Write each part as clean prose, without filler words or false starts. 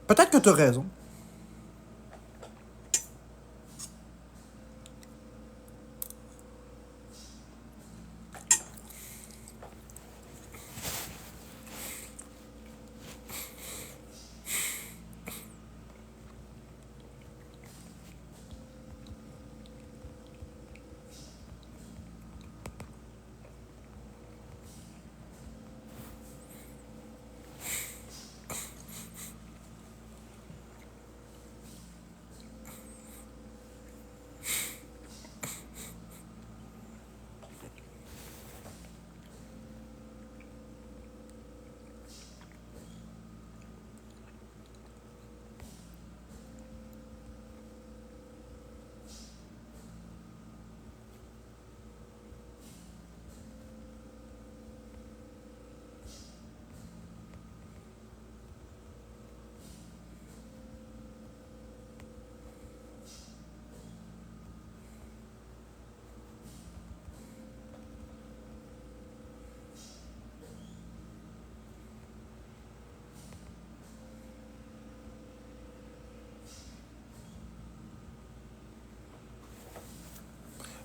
Peut-être que tu as raison.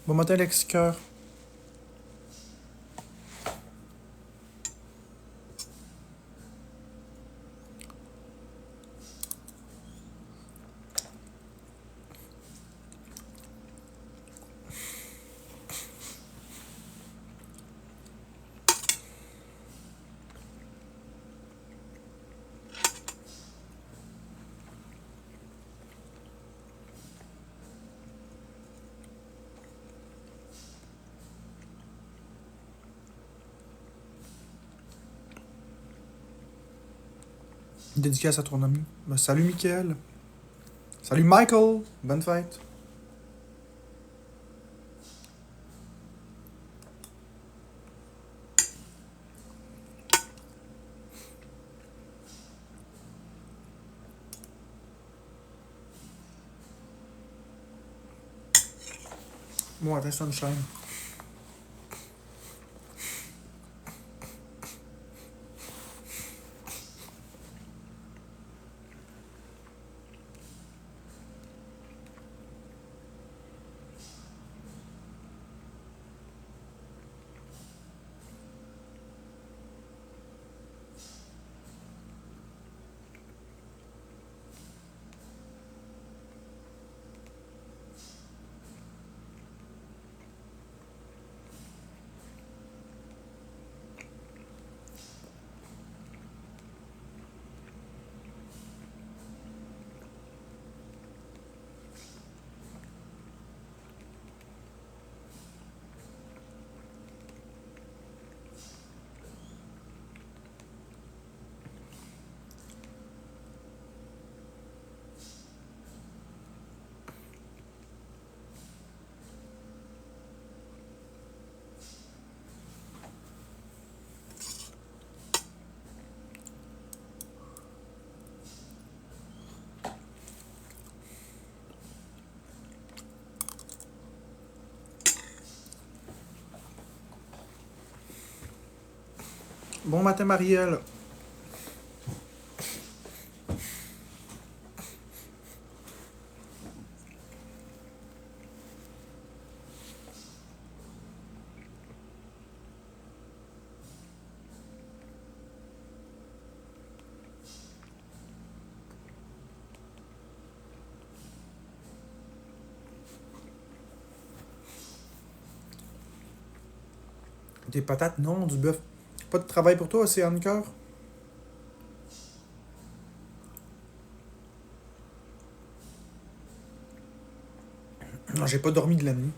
Bon matin, Lexicoeur. Dédicace à ton ami. Ben, salut, Mickaël. Salut, Michael. Bonne fête. Bon matin, Sunshine. Bon matin, Marielle. Des patates, non, du bœuf. Pas de travail pour toi, Océane Cœur? Non, j'ai pas dormi de la nuit.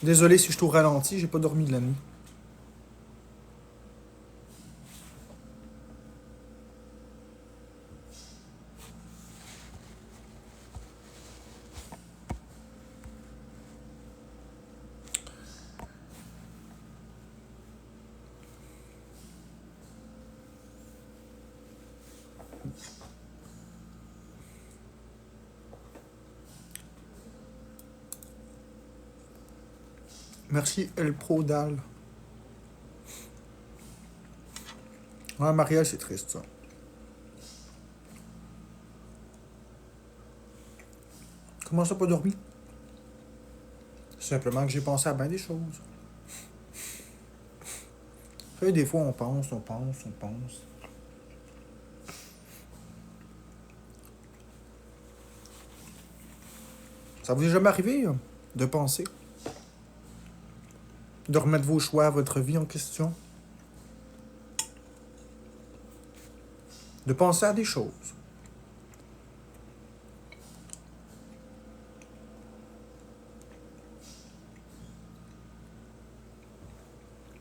Désolé si je suis au ralenti, j'ai pas dormi de la nuit. Merci, El Pro Dal. Ouais, Marielle, c'est triste, ça. Comment ça, pas dormi? Simplement que j'ai pensé à bien des choses. Tu sais, des fois, on pense, on pense, on pense. Ça vous est jamais arrivé, de penser? De remettre vos choix, votre vie en question? De penser à des choses?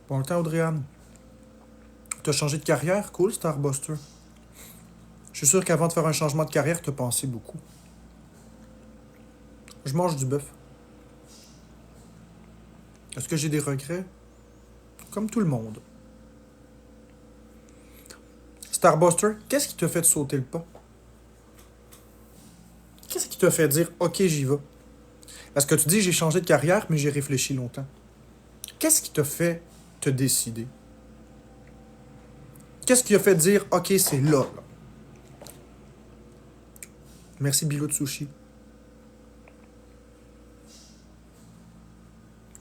Bon le temps, Audrey-Anne. T'as changé de carrière? Cool, Starbuster. Je suis sûr qu'avant de faire un changement de carrière, t'as pensé beaucoup. Je mange du bœuf. Est-ce que j'ai des regrets? Comme tout le monde. Starbuster, qu'est-ce qui t'a fait sauter le pas? Qu'est-ce qui t'a fait dire « Ok, j'y vais ». Parce que tu dis « J'ai changé de carrière, mais j'ai réfléchi longtemps ». Qu'est-ce qui t'a fait te décider? Qu'est-ce qui a fait dire « Ok, c'est là, là ». Merci, Bilou de Sushi.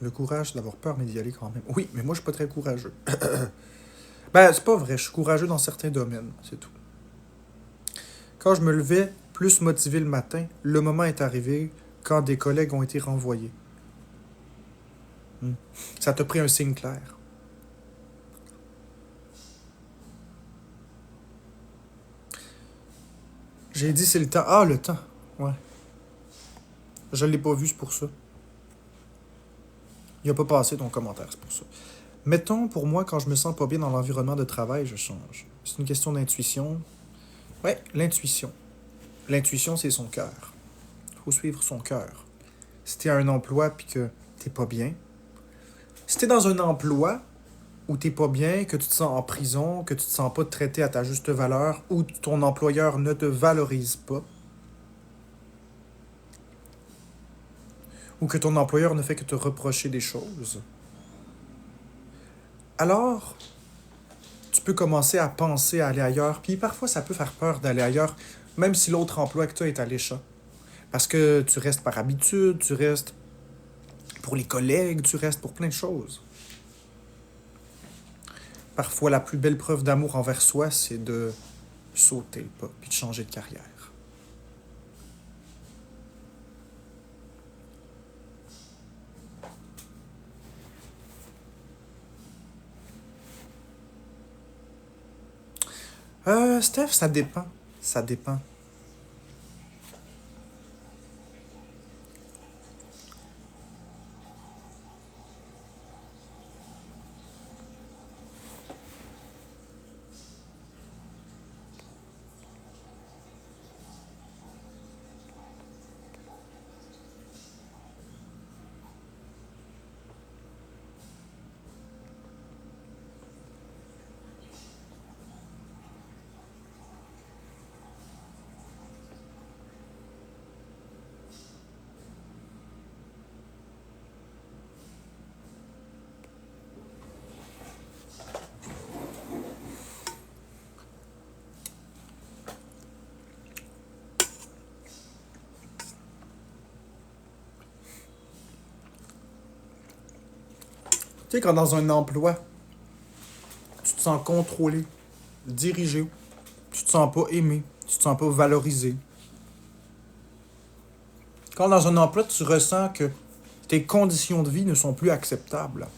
Le courage d'avoir peur, mais d'y aller quand même. Oui, mais moi, je suis pas très courageux. Ben, c'est pas vrai. Je suis courageux dans certains domaines, c'est tout. Quand je me levais plus motivé le matin, le moment est arrivé quand des collègues ont été renvoyés. Ça t'a pris un signe clair. J'ai dit c'est le temps. Ah, le temps. Ouais. Je l'ai pas vu, c'est pour ça. Il a pas passé ton commentaire, c'est pour ça. Mettons, pour moi, quand je me sens pas bien dans l'environnement de travail, je change. C'est une question d'intuition. Ouais, l'intuition. L'intuition, c'est son cœur. Faut suivre son cœur. Si t'es à un emploi puis que t'es pas bien, si t'es dans un emploi où t'es pas bien, que tu te sens en prison, que tu te sens pas traité à ta juste valeur, ou ton employeur ne te valorise pas, ou que ton employeur ne fait que te reprocher des choses, alors tu peux commencer à penser à aller ailleurs. Puis parfois, ça peut faire peur d'aller ailleurs, même si l'autre emploi que tu as est alléchant. Parce que tu restes par habitude, tu restes pour les collègues, tu restes pour plein de choses. Parfois, la plus belle preuve d'amour envers soi, c'est de sauter le pas, puis de changer de carrière. Steph, ça dépend. Ça dépend. Tu sais, quand dans un emploi, tu te sens contrôlé, dirigé, tu te sens pas aimé, tu te sens pas valorisé. Quand dans un emploi, tu ressens que tes conditions de vie ne sont plus acceptables.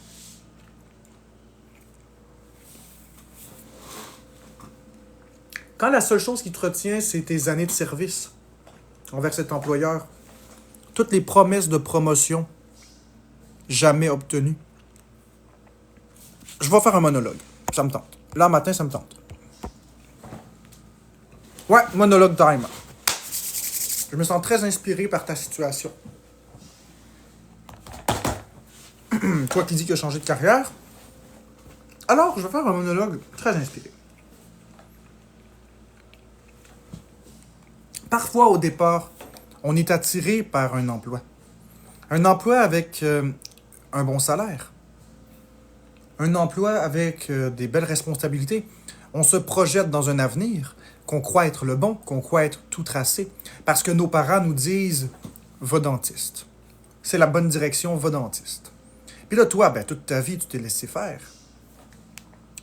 Quand la seule chose qui te retient, c'est tes années de service envers cet employeur, toutes les promesses de promotion jamais obtenues. Je vais faire un monologue. Ça me tente. Là, matin, ça me tente. Ouais, monologue time. Je me sens très inspiré par ta situation. Toi qui dis que tu as changé de carrière. Alors, je vais faire un monologue très inspiré. Parfois, au départ, on est attiré par un emploi. Un emploi avec un bon salaire. Un emploi avec des belles responsabilités. On se projette dans un avenir qu'on croit être le bon, qu'on croit être tout tracé, parce que nos parents nous disent « va dentiste ». C'est la bonne direction, va dentiste. Puis là, toi, toute ta vie, tu t'es laissé faire.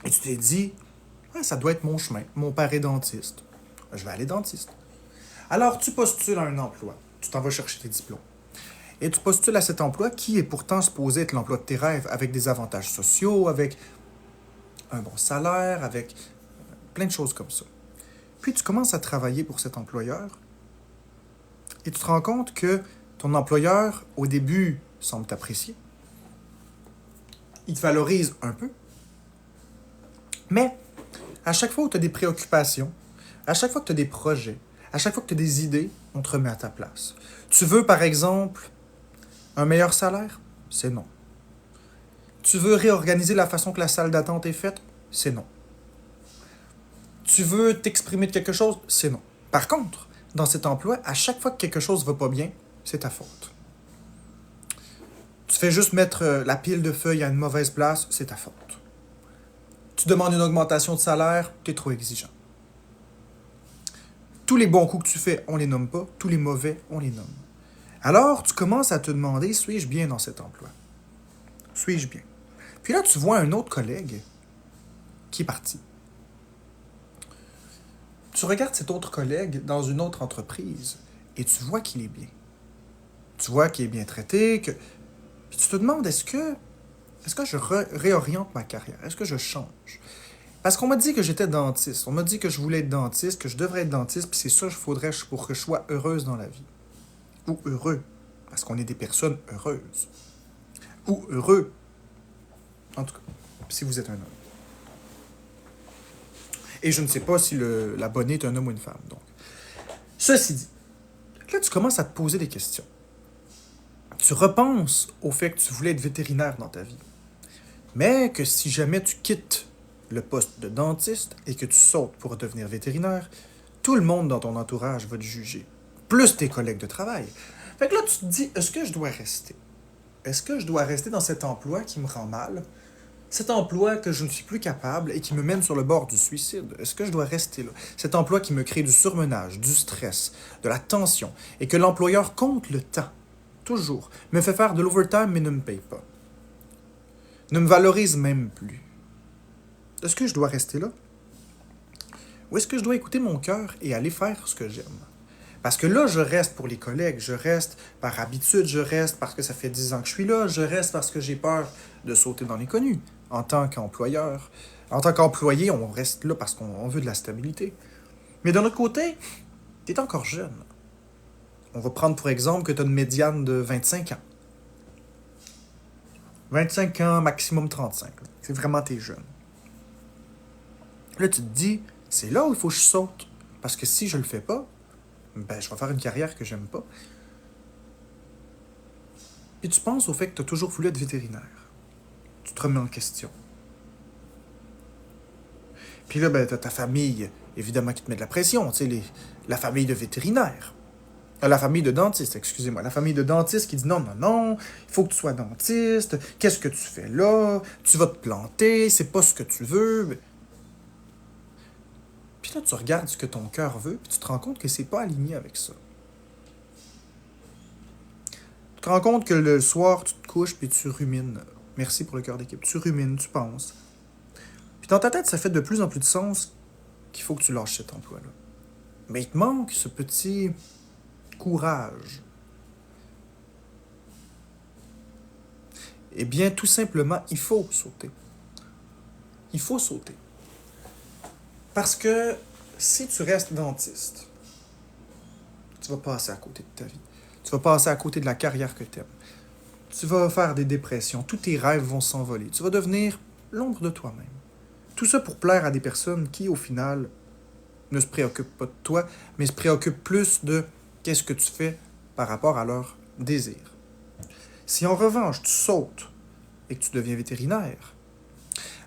Et tu t'es dit « ça doit être mon chemin, mon père est dentiste. Je vais aller dentiste ». Alors, tu postules à un emploi, tu t'en vas chercher tes diplômes. Et tu postules à cet emploi qui est pourtant supposé être l'emploi de tes rêves, avec des avantages sociaux, avec un bon salaire, avec plein de choses comme ça. Puis tu commences à travailler pour cet employeur et tu te rends compte que ton employeur, au début, semble t'apprécier. Il te valorise un peu. Mais à chaque fois où tu as des préoccupations, à chaque fois que tu as des projets, à chaque fois que tu as des idées, on te remet à ta place. Tu veux, par exemple, un meilleur salaire? C'est non. Tu veux réorganiser la façon que la salle d'attente est faite? C'est non. Tu veux t'exprimer de quelque chose? C'est non. Par contre, dans cet emploi, à chaque fois que quelque chose ne va pas bien, c'est ta faute. Tu fais juste mettre la pile de feuilles à une mauvaise place, c'est ta faute. Tu demandes une augmentation de salaire, tu es trop exigeant. Tous les bons coups que tu fais, on les nomme pas. Tous les mauvais, on les nomme. Alors, tu commences à te demander, suis-je bien dans cet emploi? Suis-je bien? Puis là, tu vois un autre collègue qui est parti. Tu regardes cet autre collègue dans une autre entreprise et tu vois qu'il est bien. Tu vois qu'il est bien traité, que... Puis tu te demandes, est-ce que je réoriente ma carrière? Est-ce que je change? Parce qu'on m'a dit que j'étais dentiste. On m'a dit que je voulais être dentiste, que je devrais être dentiste, puis c'est ça qu'il faudrait pour que je sois heureuse dans la vie. Ou heureux, parce qu'on est des personnes heureuses. Ou heureux, en tout cas, si vous êtes un homme. Et je ne sais pas si l'abonné est un homme ou une femme. Donc, ceci dit, là, tu commences à te poser des questions. Tu repenses au fait que tu voulais être vétérinaire dans ta vie. Mais que si jamais tu quittes le poste de dentiste et que tu sautes pour devenir vétérinaire, tout le monde dans ton entourage va te juger. Plus tes collègues de travail. Fait que là, tu te dis, est-ce que je dois rester? Est-ce que je dois rester dans cet emploi qui me rend mal? Cet emploi que je ne suis plus capable et qui me mène sur le bord du suicide, est-ce que je dois rester là? Cet emploi qui me crée du surmenage, du stress, de la tension, et que l'employeur compte le temps, toujours, me fait faire de l'overtime mais ne me paye pas. Ne me valorise même plus. Est-ce que je dois rester là? Ou est-ce que je dois écouter mon cœur et aller faire ce que j'aime? Parce que là, je reste pour les collègues, je reste par habitude, je reste parce que ça fait 10 ans que je suis là, je reste parce que j'ai peur de sauter dans l'inconnu. En tant qu'employeur, en tant qu'employé, on reste là parce qu'on veut de la stabilité. Mais d'un autre côté, tu es encore jeune. On va prendre pour exemple que tu as une médiane de 25 ans. 25 ans, maximum 35. C'est vraiment t'es jeune. Là, tu te dis, c'est là où il faut que je saute. Parce que si je le fais pas, je vais faire une carrière que j'aime pas. Puis tu penses au fait que tu as toujours voulu être vétérinaire. Tu te remets en question. Puis là, t'as ta famille, évidemment, qui te met de la pression. Tu sais, la famille de vétérinaires. La famille de dentistes, excusez-moi. La famille de dentistes qui dit non, non, non, il faut que tu sois dentiste. Qu'est-ce que tu fais là? Tu vas te planter, c'est pas ce que tu veux. Puis là, tu regardes ce que ton cœur veut, puis tu te rends compte que c'est pas aligné avec ça. Tu te rends compte que le soir, tu te couches, puis tu rumines. Merci pour le cœur d'équipe. Tu rumines, tu penses. Puis dans ta tête, ça fait de plus en plus de sens qu'il faut que tu lâches cet emploi-là. Mais il te manque ce petit courage. Eh bien, tout simplement, il faut sauter. Il faut sauter. Parce que si tu restes dentiste, tu vas passer à côté de ta vie. Tu vas passer à côté de la carrière que tu aimes. Tu vas faire des dépressions. Tous tes rêves vont s'envoler. Tu vas devenir l'ombre de toi-même. Tout ça pour plaire à des personnes qui, au final, ne se préoccupent pas de toi, mais se préoccupent plus de qu'est-ce que tu fais par rapport à leurs désirs. Si en revanche, tu sautes et que tu deviens vétérinaire,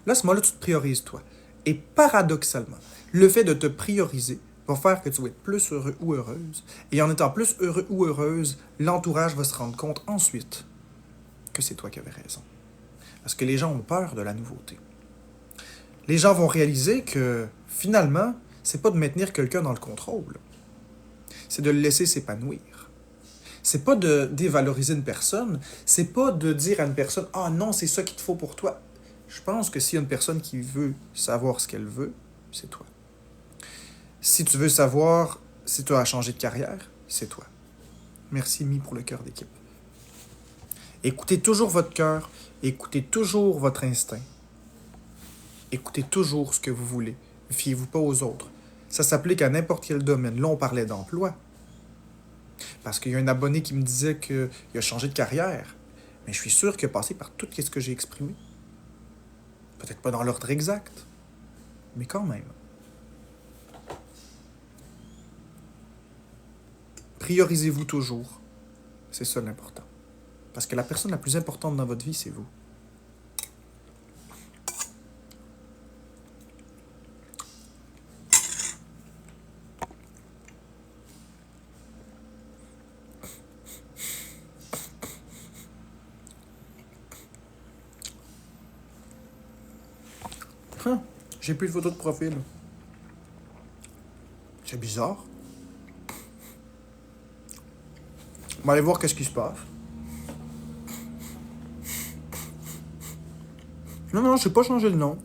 là, à ce moment-là, tu te priorises toi. Et paradoxalement, le fait de te prioriser va faire que tu vas être plus heureux ou heureuse. Et en étant plus heureux ou heureuse, l'entourage va se rendre compte ensuite que c'est toi qui avais raison. Parce que les gens ont peur de la nouveauté. Les gens vont réaliser que, finalement, c'est pas de maintenir quelqu'un dans le contrôle. C'est de le laisser s'épanouir. C'est pas de dévaloriser une personne. C'est pas de dire à une personne « Ah non, c'est ça qu'il te faut pour toi. » Je pense que s'il y a une personne qui veut savoir ce qu'elle veut, c'est toi. Si tu veux savoir si tu as changé de carrière, c'est toi. Merci, Mi, pour le cœur d'équipe. Écoutez toujours votre cœur. Écoutez toujours votre instinct. Écoutez toujours ce que vous voulez. Fiez-vous pas aux autres. Ça s'applique à n'importe quel domaine. Là, on parlait d'emploi. Parce qu'il y a un abonné qui me disait qu'il a changé de carrière. Mais je suis sûr qu'il a passé par tout ce que j'ai exprimé. Peut-être pas dans l'ordre exact, mais quand même. Priorisez-vous toujours. C'est ça l'important. Parce que la personne la plus importante dans votre vie, c'est vous. J'ai plus de photo de profil. C'est bizarre. On va aller voir qu'est-ce qui se passe. Non, je n'ai pas changé de nom.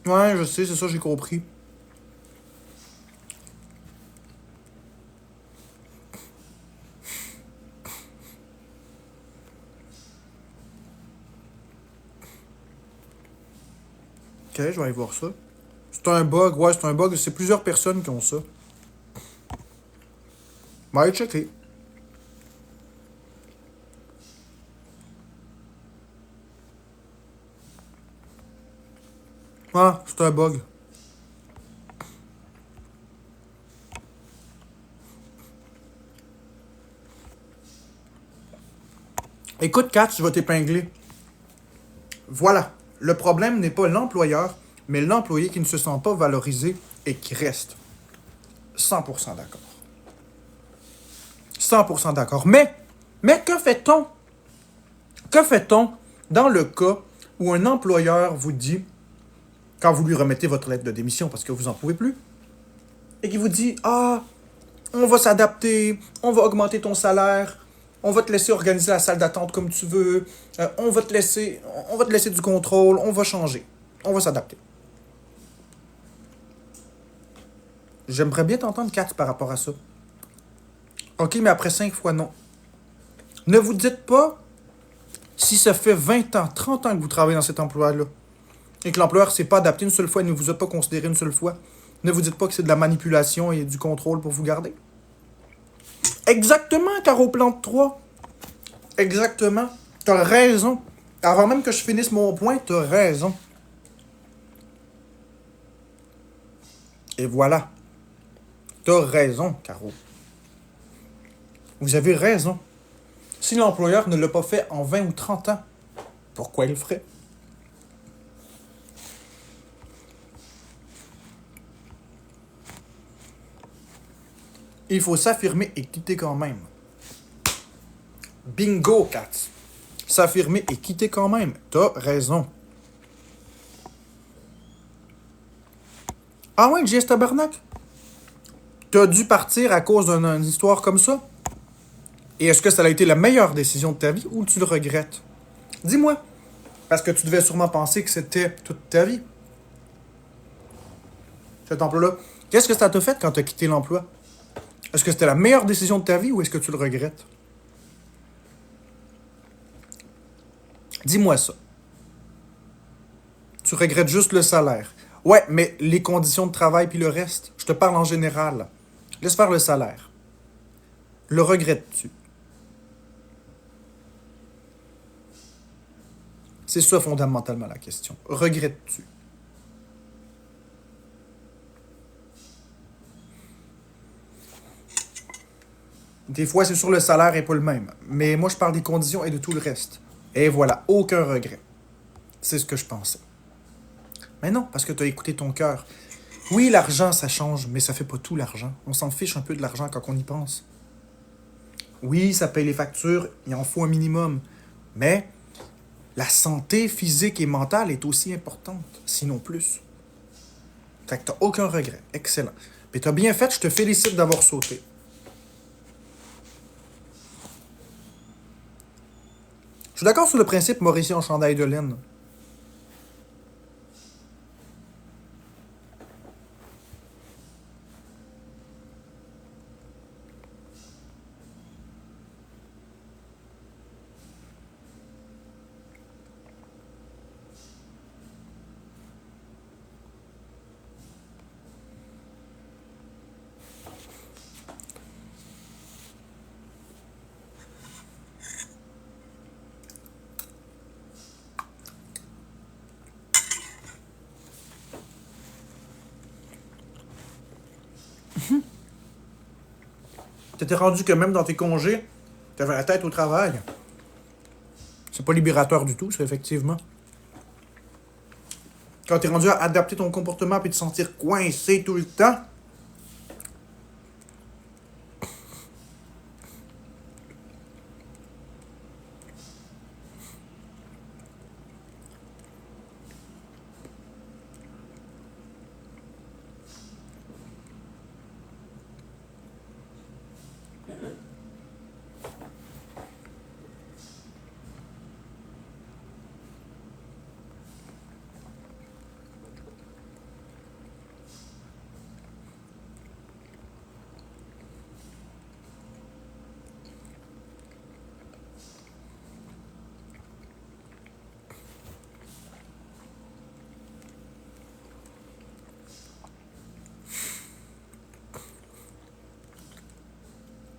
Ouais, je sais, c'est ça, j'ai compris. Ok, je vais aller voir ça. C'est un bug, ouais, c'est un bug. C'est plusieurs personnes qui ont ça. On va aller checker. Ah, c'est un bug. Écoute, Kat, je vais t'épingler. Voilà. Le problème n'est pas l'employeur, mais l'employé qui ne se sent pas valorisé et qui reste. 100% d'accord. 100% d'accord. Mais que fait-on? Que fait-on dans le cas où un employeur vous dit, quand vous lui remettez votre lettre de démission parce que vous n'en pouvez plus, et qui vous dit « Ah, on va s'adapter, on va augmenter ton salaire, on va te laisser organiser la salle d'attente comme tu veux, on va te laisser du contrôle, on va changer, on va s'adapter. » J'aimerais bien t'entendre, Kat, par rapport à ça. OK, mais après 5 fois non. Ne vous dites pas, si ça fait 20 ans, 30 ans que vous travaillez dans cet emploi-là, et que l'employeur ne s'est pas adapté une seule fois et ne vous a pas considéré une seule fois, ne vous dites pas que c'est de la manipulation et du contrôle pour vous garder. Exactement, Caro Plante 3. Exactement. T'as raison. Avant même que je finisse mon point, t'as raison. Et voilà. T'as raison, Caro. Vous avez raison. Si l'employeur ne l'a pas fait en 20 ou 30 ans, pourquoi il le ferait? Il faut s'affirmer et quitter quand même. Bingo, Kat. S'affirmer et quitter quand même. T'as raison. Ah ouais, JS Tabarnak? T'as dû partir à cause d'une histoire comme ça? Et est-ce que ça a été la meilleure décision de ta vie ou tu le regrettes? Dis-moi. Parce que tu devais sûrement penser que c'était toute ta vie. Cet emploi-là. Qu'est-ce que ça t'a fait quand t'as quitté l'emploi? Est-ce que c'était la meilleure décision de ta vie ou est-ce que tu le regrettes? Dis-moi ça. Tu regrettes juste le salaire. Ouais, mais les conditions de travail puis le reste, je te parle en général. Laisse faire le salaire. Le regrettes-tu? C'est ça fondamentalement la question. Regrettes-tu? Des fois, c'est sûr le salaire n'est pas le même. Mais moi, je parle des conditions et de tout le reste. Et voilà, aucun regret. C'est ce que je pensais. Mais non, parce que tu as écouté ton cœur. Oui, l'argent, ça change, mais ça fait pas tout l'argent. On s'en fiche un peu de l'argent quand on y pense. Oui, ça paye les factures, il en faut un minimum. Mais La santé physique et mentale est aussi importante, sinon plus. Fait que t'as aucun regret. Excellent. Puis t'as bien fait, je te félicite d'avoir sauté. Je suis d'accord sur le principe Mauricie en chandail de laine. T'étais rendu que même dans tes congés, t'avais la tête au travail. C'est pas libérateur du tout, ça, effectivement. Quand t'es rendu à adapter ton comportement et te sentir coincé tout le temps.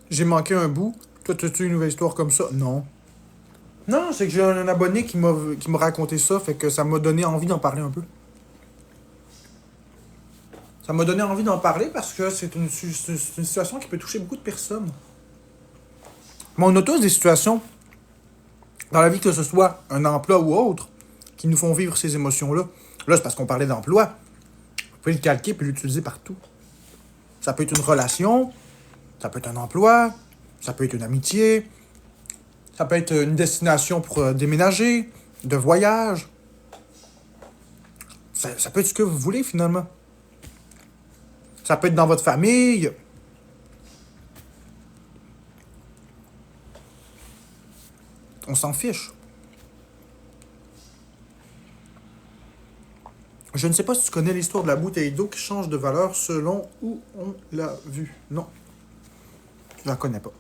J'ai manqué un bout. Toi, t'as-tu une nouvelle histoire comme ça? Non. Non, c'est que j'ai un abonné qui m'a raconté ça, fait que ça m'a donné envie d'en parler un peu. Ça m'a donné envie d'en parler parce que c'est une situation qui peut toucher beaucoup de personnes. Mais on a tous des situations dans la vie, que ce soit un emploi ou autre, qui nous font vivre ces émotions-là. Là, c'est parce qu'on parlait d'emploi. Vous pouvez le calquer puis l'utiliser partout. Ça peut être une relation, ça peut être un emploi, ça peut être une amitié, ça peut être une destination pour déménager, de voyage. Ça peut être ce que vous voulez, finalement. Ça peut être dans votre famille. On s'en fiche. Je ne sais pas si tu connais l'histoire de la bouteille d'eau qui change de valeur selon où on l'a vue. Non. Je la connais pas.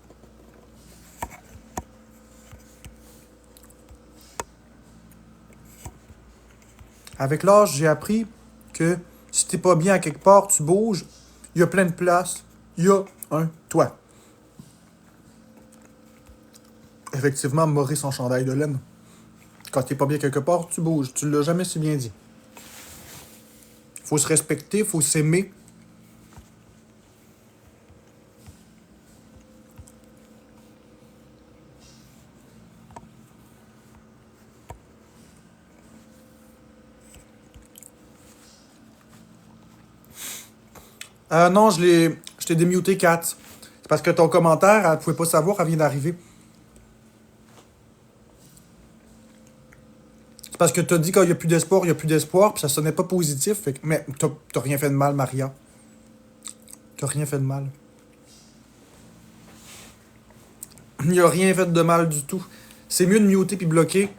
Avec l'âge, j'ai appris que si t'es pas bien à quelque part, tu bouges, il y a plein de places, il y a un toit. Effectivement, Maurice en chandail de laine. Quand t'es pas bien quelque part, tu bouges. Tu l'as jamais si bien dit. Faut se respecter, faut s'aimer. Non, je t'ai démuté, Kat. C'est parce que ton commentaire, elle pouvait pas savoir, elle vient d'arriver. C'est parce que t'as dit qu'il n'y a plus d'espoir, il n'y a plus d'espoir, puis ça sonnait pas positif. Mais t'as rien fait de mal, Maria. T'as rien fait de mal. Il n'y a rien fait de mal du tout. C'est mieux de muter puis bloquer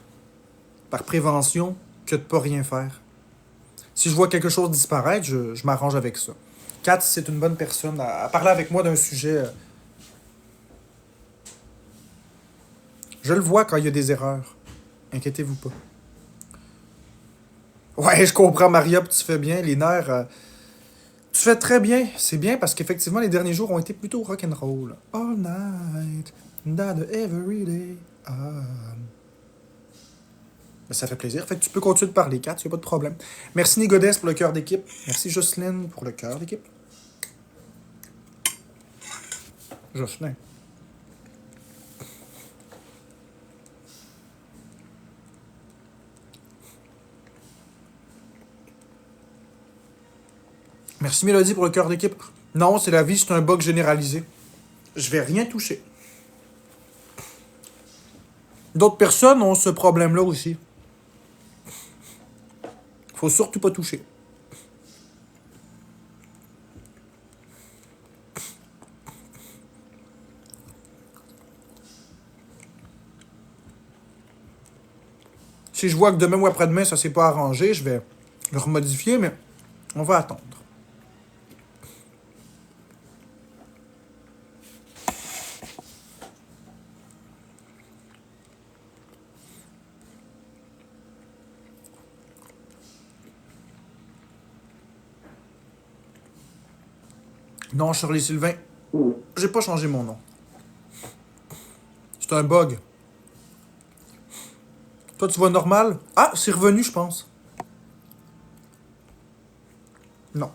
par prévention que de pas rien faire. Si je vois quelque chose disparaître, je m'arrange avec ça. Kat, c'est une bonne personne à parler avec moi d'un sujet. Je le vois quand il y a des erreurs. Inquiétez-vous pas. Ouais, je comprends, Maria, puis tu fais bien. Les nerfs, tu fais très bien. C'est bien parce qu'effectivement, les derniers jours ont été plutôt rock'n'roll. All night, not every day. Ah. Ben, ça fait plaisir. Fait que tu peux continuer de parler, Kat, y a pas de problème. Merci Nigodès pour le cœur d'équipe. Merci Jocelyne pour le cœur d'équipe. Jocelyn. Merci Mélodie pour le cœur d'équipe. Non, c'est la vie, c'est un bug généralisé. Je vais rien toucher. D'autres personnes ont ce problème-là aussi. Faut surtout pas toucher. Si je vois que demain ou après-demain, ça s'est pas arrangé, je vais le remodifier, mais on va attendre. Non, Shirley Sylvain, j'ai pas changé mon nom. C'est un bug. Toi, tu vois normal? Ah, c'est revenu, je pense. Non.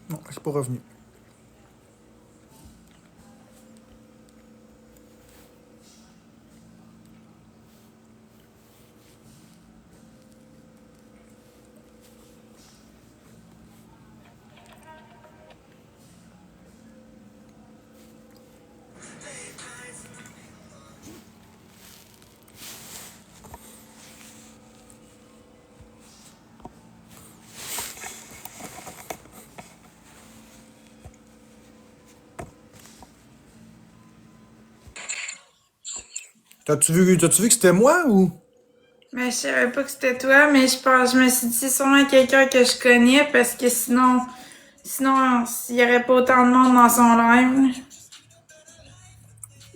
Non, c'est pas revenu. T'as-tu vu que c'était moi ou? Mais je savais pas que c'était toi, mais je me suis dit c'est sûrement quelqu'un que je connais parce que sinon, il y aurait pas autant de monde dans son live.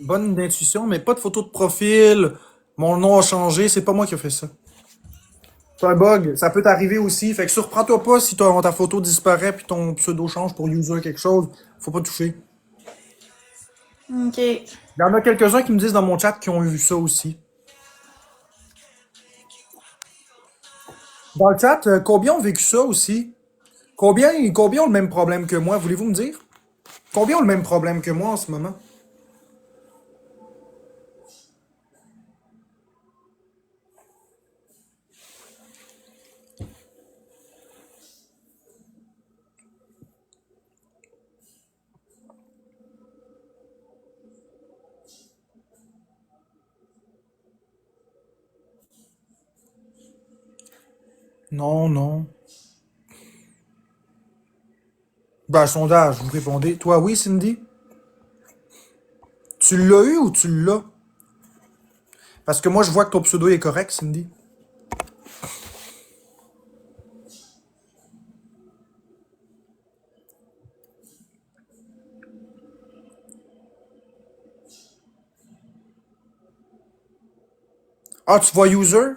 Bonne intuition, mais pas de photo de profil. Mon nom a changé, c'est pas moi qui ai fait ça. C'est un bug, ça peut t'arriver aussi. Fait que surprends-toi pas si ta photo disparaît puis ton pseudo change pour user quelque chose. Faut pas toucher. Ok. Il y en a quelques-uns qui me disent dans mon chat qui ont vu ça aussi. Dans le chat, combien ont vécu ça aussi? Combien ont le même problème que moi? Voulez-vous me dire? Combien ont le même problème que moi en ce moment? Non, non. Ben, sondage, vous répondez. Toi, oui, Cindy? Tu l'as eu ou tu l'as? Parce que moi, je vois que ton pseudo est correct, Cindy. Ah, tu vois user?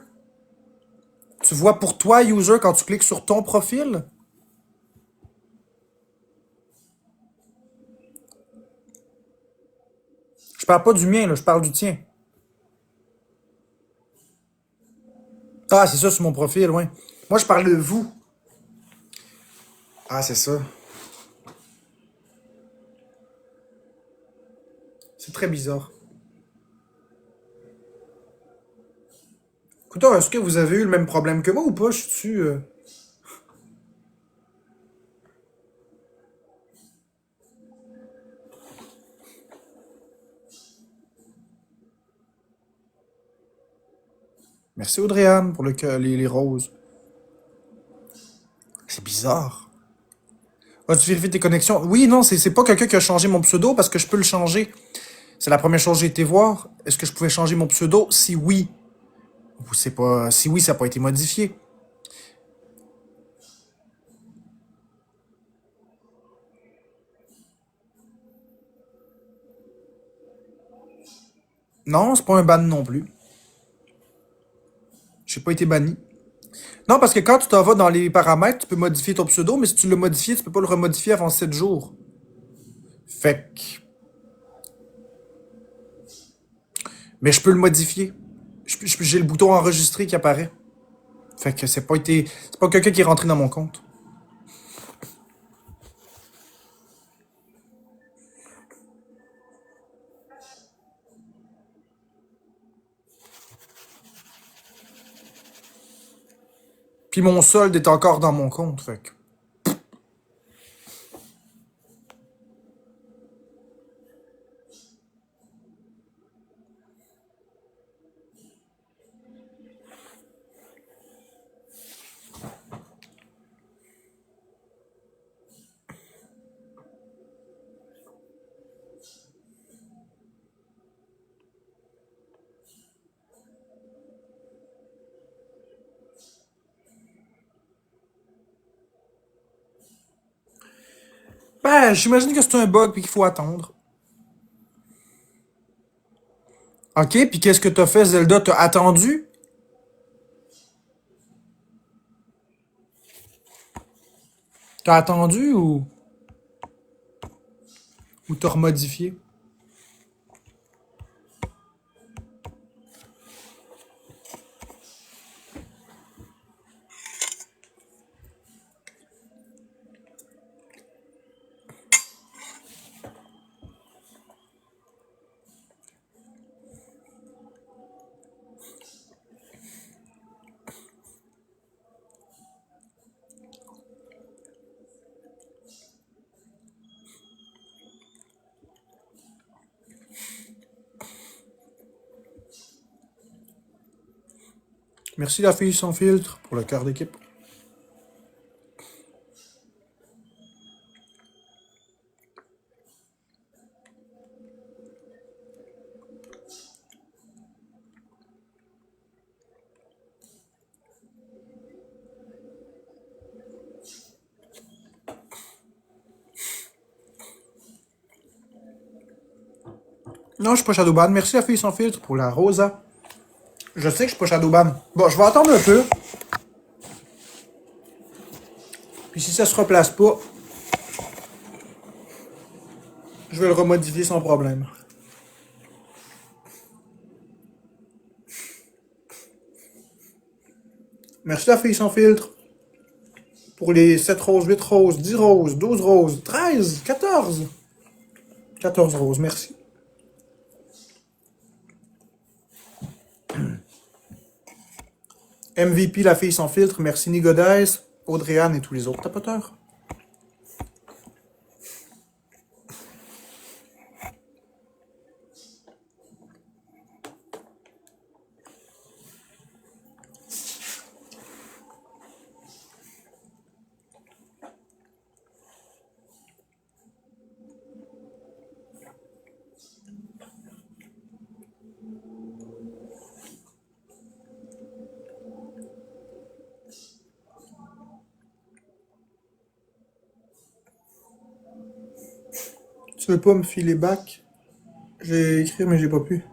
Tu vois pour toi user quand tu cliques sur ton profil? Je parle pas du mien, là, je parle du tien. Ah, c'est ça sur mon profil, ouais. Moi, je parle de vous. Ah, c'est ça. C'est très bizarre. Écoute, est-ce que vous avez eu le même problème que moi ou pas? Je suis Merci Audrey-Anne pour les roses. C'est bizarre. Ah, tu vérifies tes connexions? Oui, non, c'est pas quelqu'un qui a changé mon pseudo parce que je peux le changer. C'est la première chose que j'ai été voir. Est-ce que je pouvais changer mon pseudo? Si oui. Ou c'est pas. Si oui, ça n'a pas été modifié. Non, c'est pas un ban non plus. J'ai pas été banni. Non, parce que quand tu t'en vas dans les paramètres, tu peux modifier ton pseudo, mais si tu l'as modifié, tu peux pas le remodifier avant 7 jours. Fait que. Mais je peux le modifier. J'ai le bouton enregistrer qui apparaît. Fait que c'est pas été. C'est pas quelqu'un qui est rentré dans mon compte. Puis mon solde est encore dans mon compte, fait que. Ben, j'imagine que c'est un bug puis qu'il faut attendre. Ok, puis qu'est-ce que t'as fait, Zelda? T'as attendu? T'as attendu ou t'as remodifié? Merci la fille sans filtre pour le cœur d'équipe. Non, je suis pas Shadowban. Merci la fille sans filtre pour la Rosa. Je sais que je suis pas Shadowban. Bon, je vais attendre un peu. Puis si ça se replace pas, je vais le remodifier sans problème. Merci la fille sans filtre pour les 7 roses, 8 roses, 10 roses, 12 roses, 13, 14. 14 roses, merci. MVP la fille sans filtre, merci Nigodès, Audrey-Anne et tous les autres tapoteurs. Tu veux pas me filer back? J'ai écrit mais j'ai pas pu.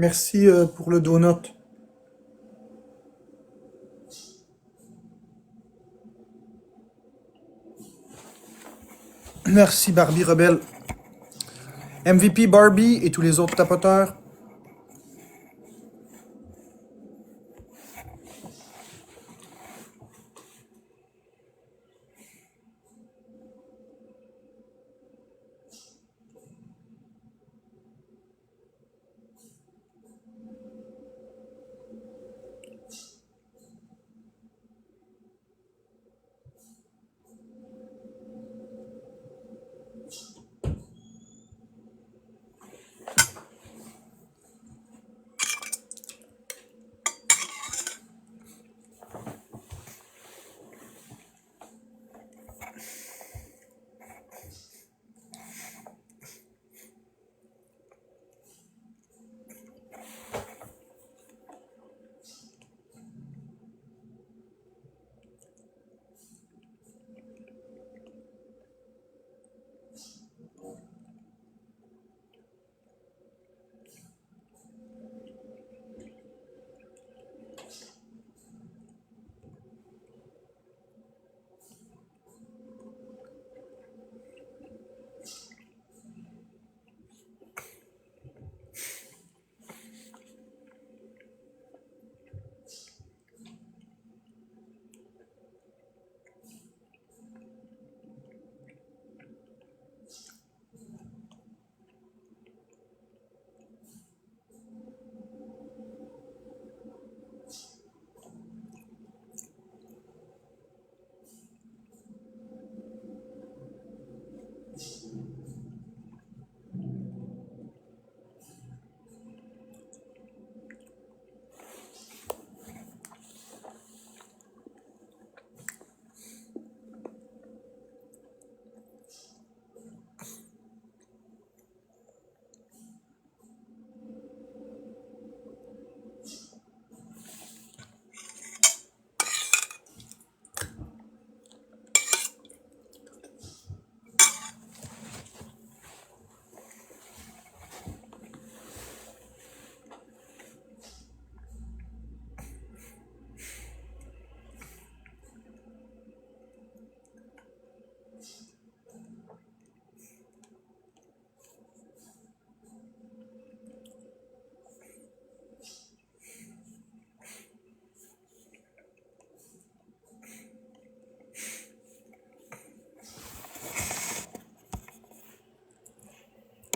Merci pour le donut. Merci Barbie Rebelle. MVP Barbie et tous les autres tapoteurs.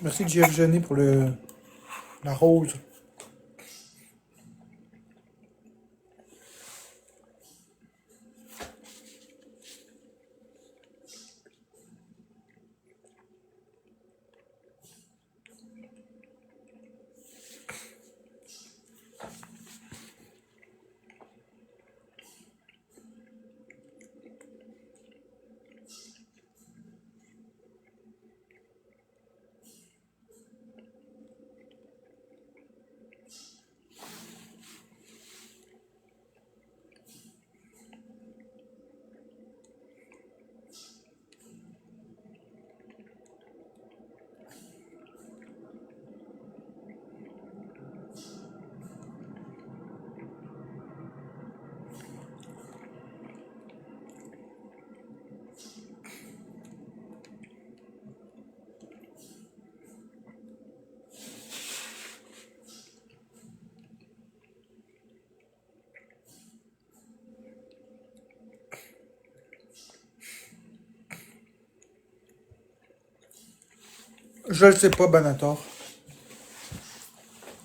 Merci JF Genet pour la rose. Je le sais pas, Banator.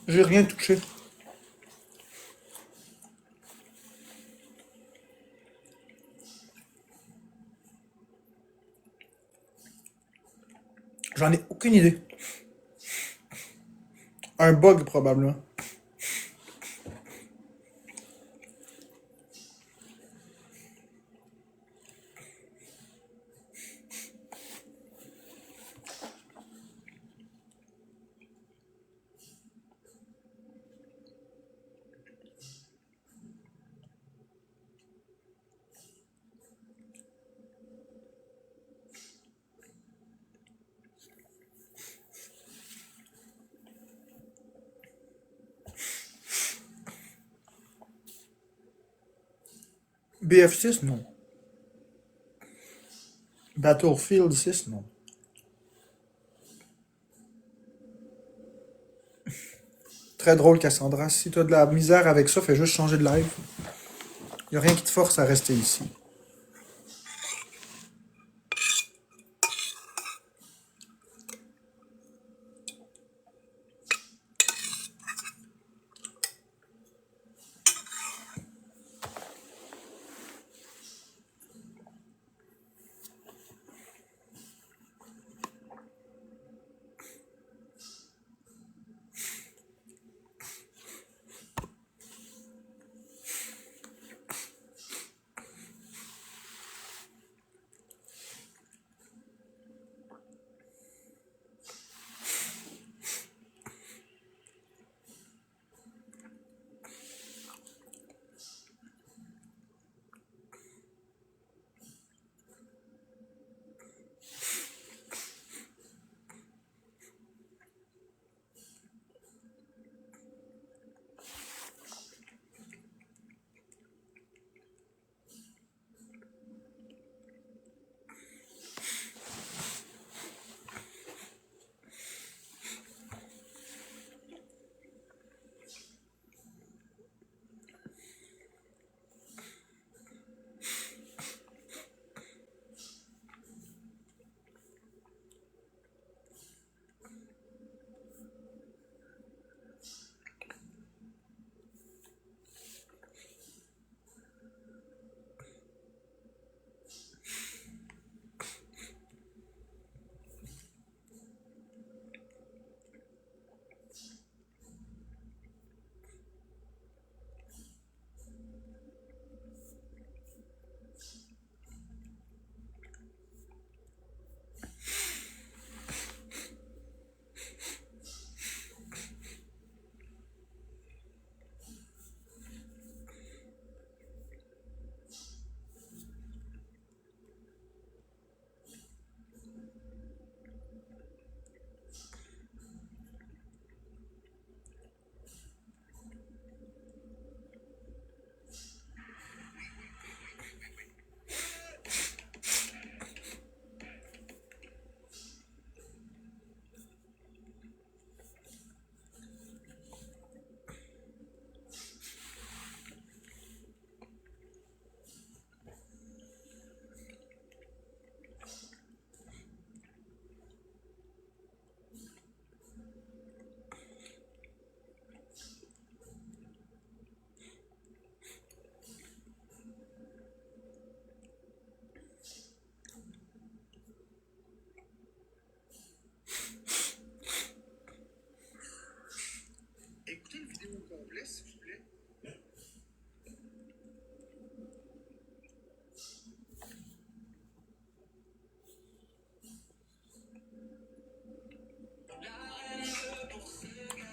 J'ai rien touché. J'en ai aucune idée. Un bug probablement. BF6, non. Battlefield 6, non. Très drôle, Cassandra. Si t'as de la misère avec ça, fais juste changer de live. Y a rien qui te force à rester ici.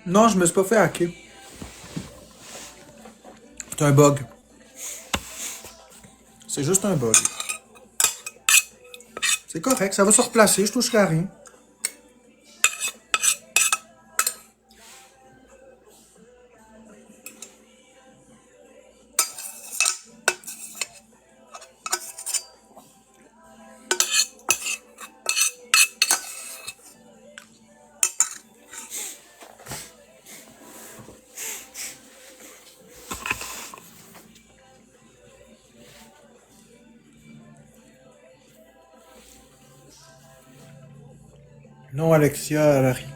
Non, je me suis pas fait hacker. C'est un bug. C'est juste un bug. C'est correct, ça va se replacer, je toucherai à rien. Non, Alexia, elle a rien.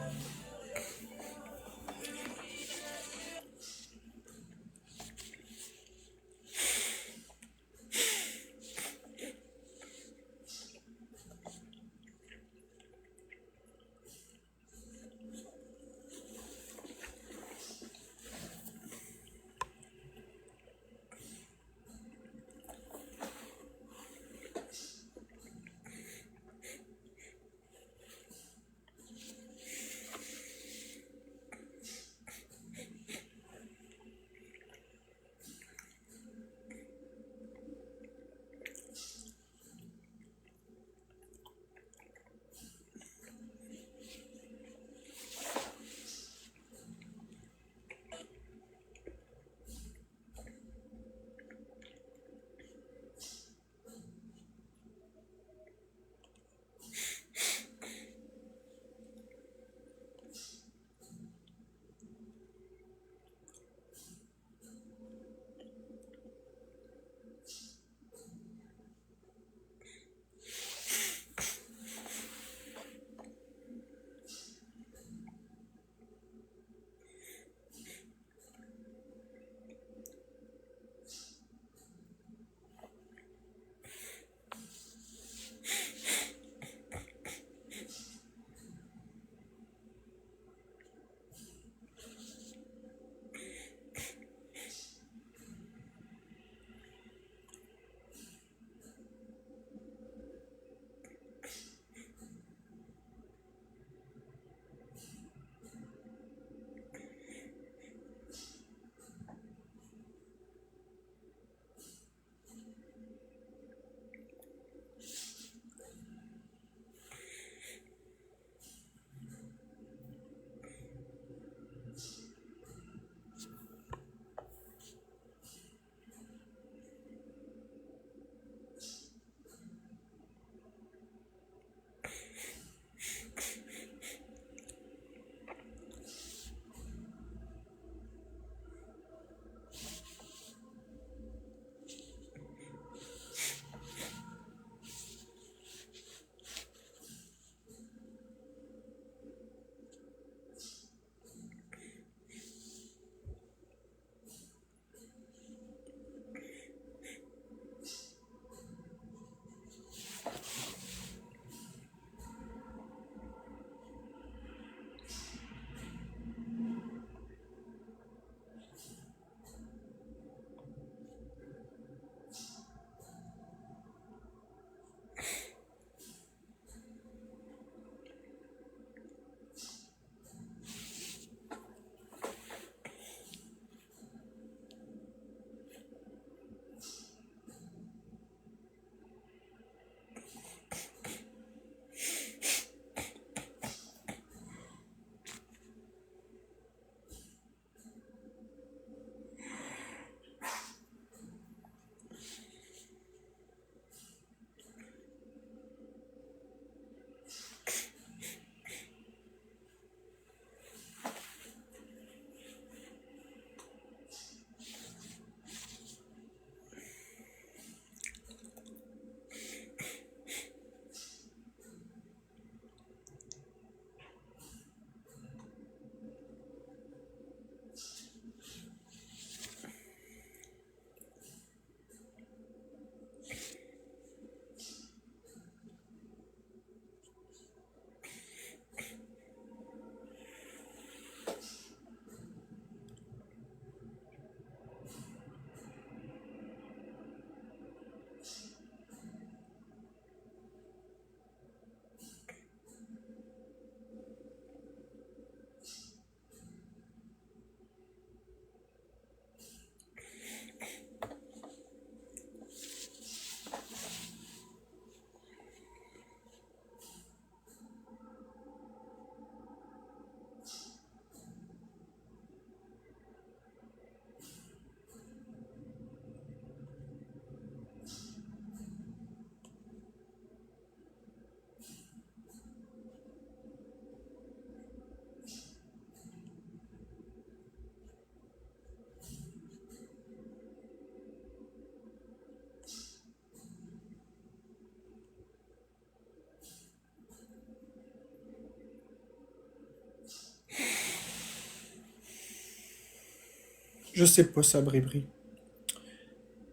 Je sais pas, ça bri.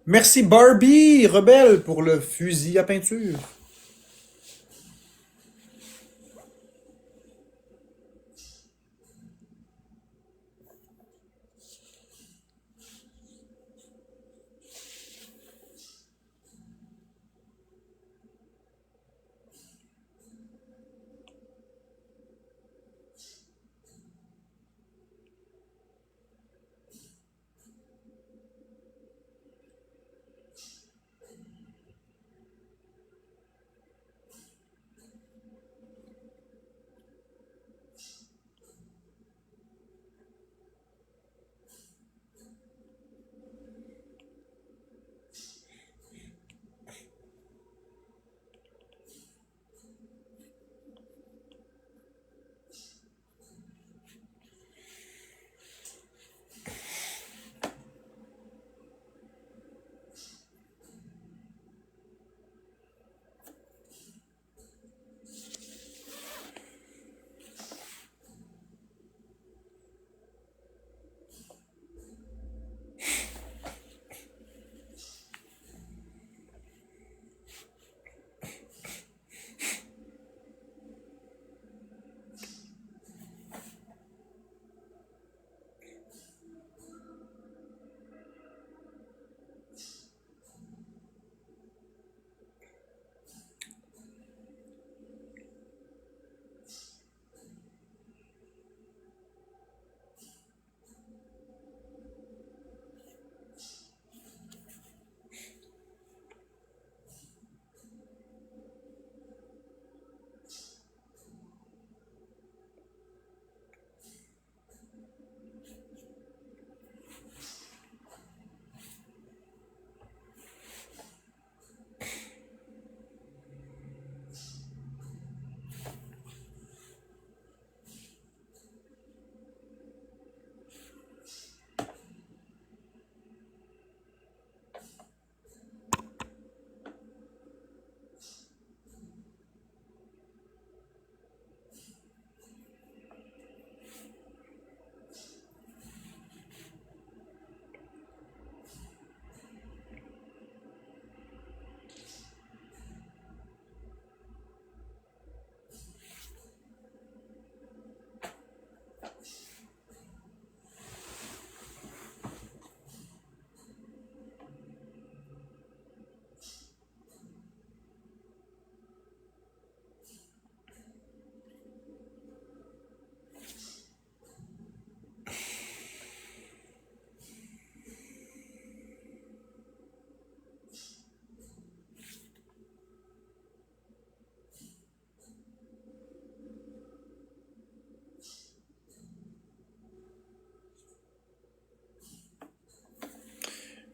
Merci Barbie Rebelle pour le fusil à peinture.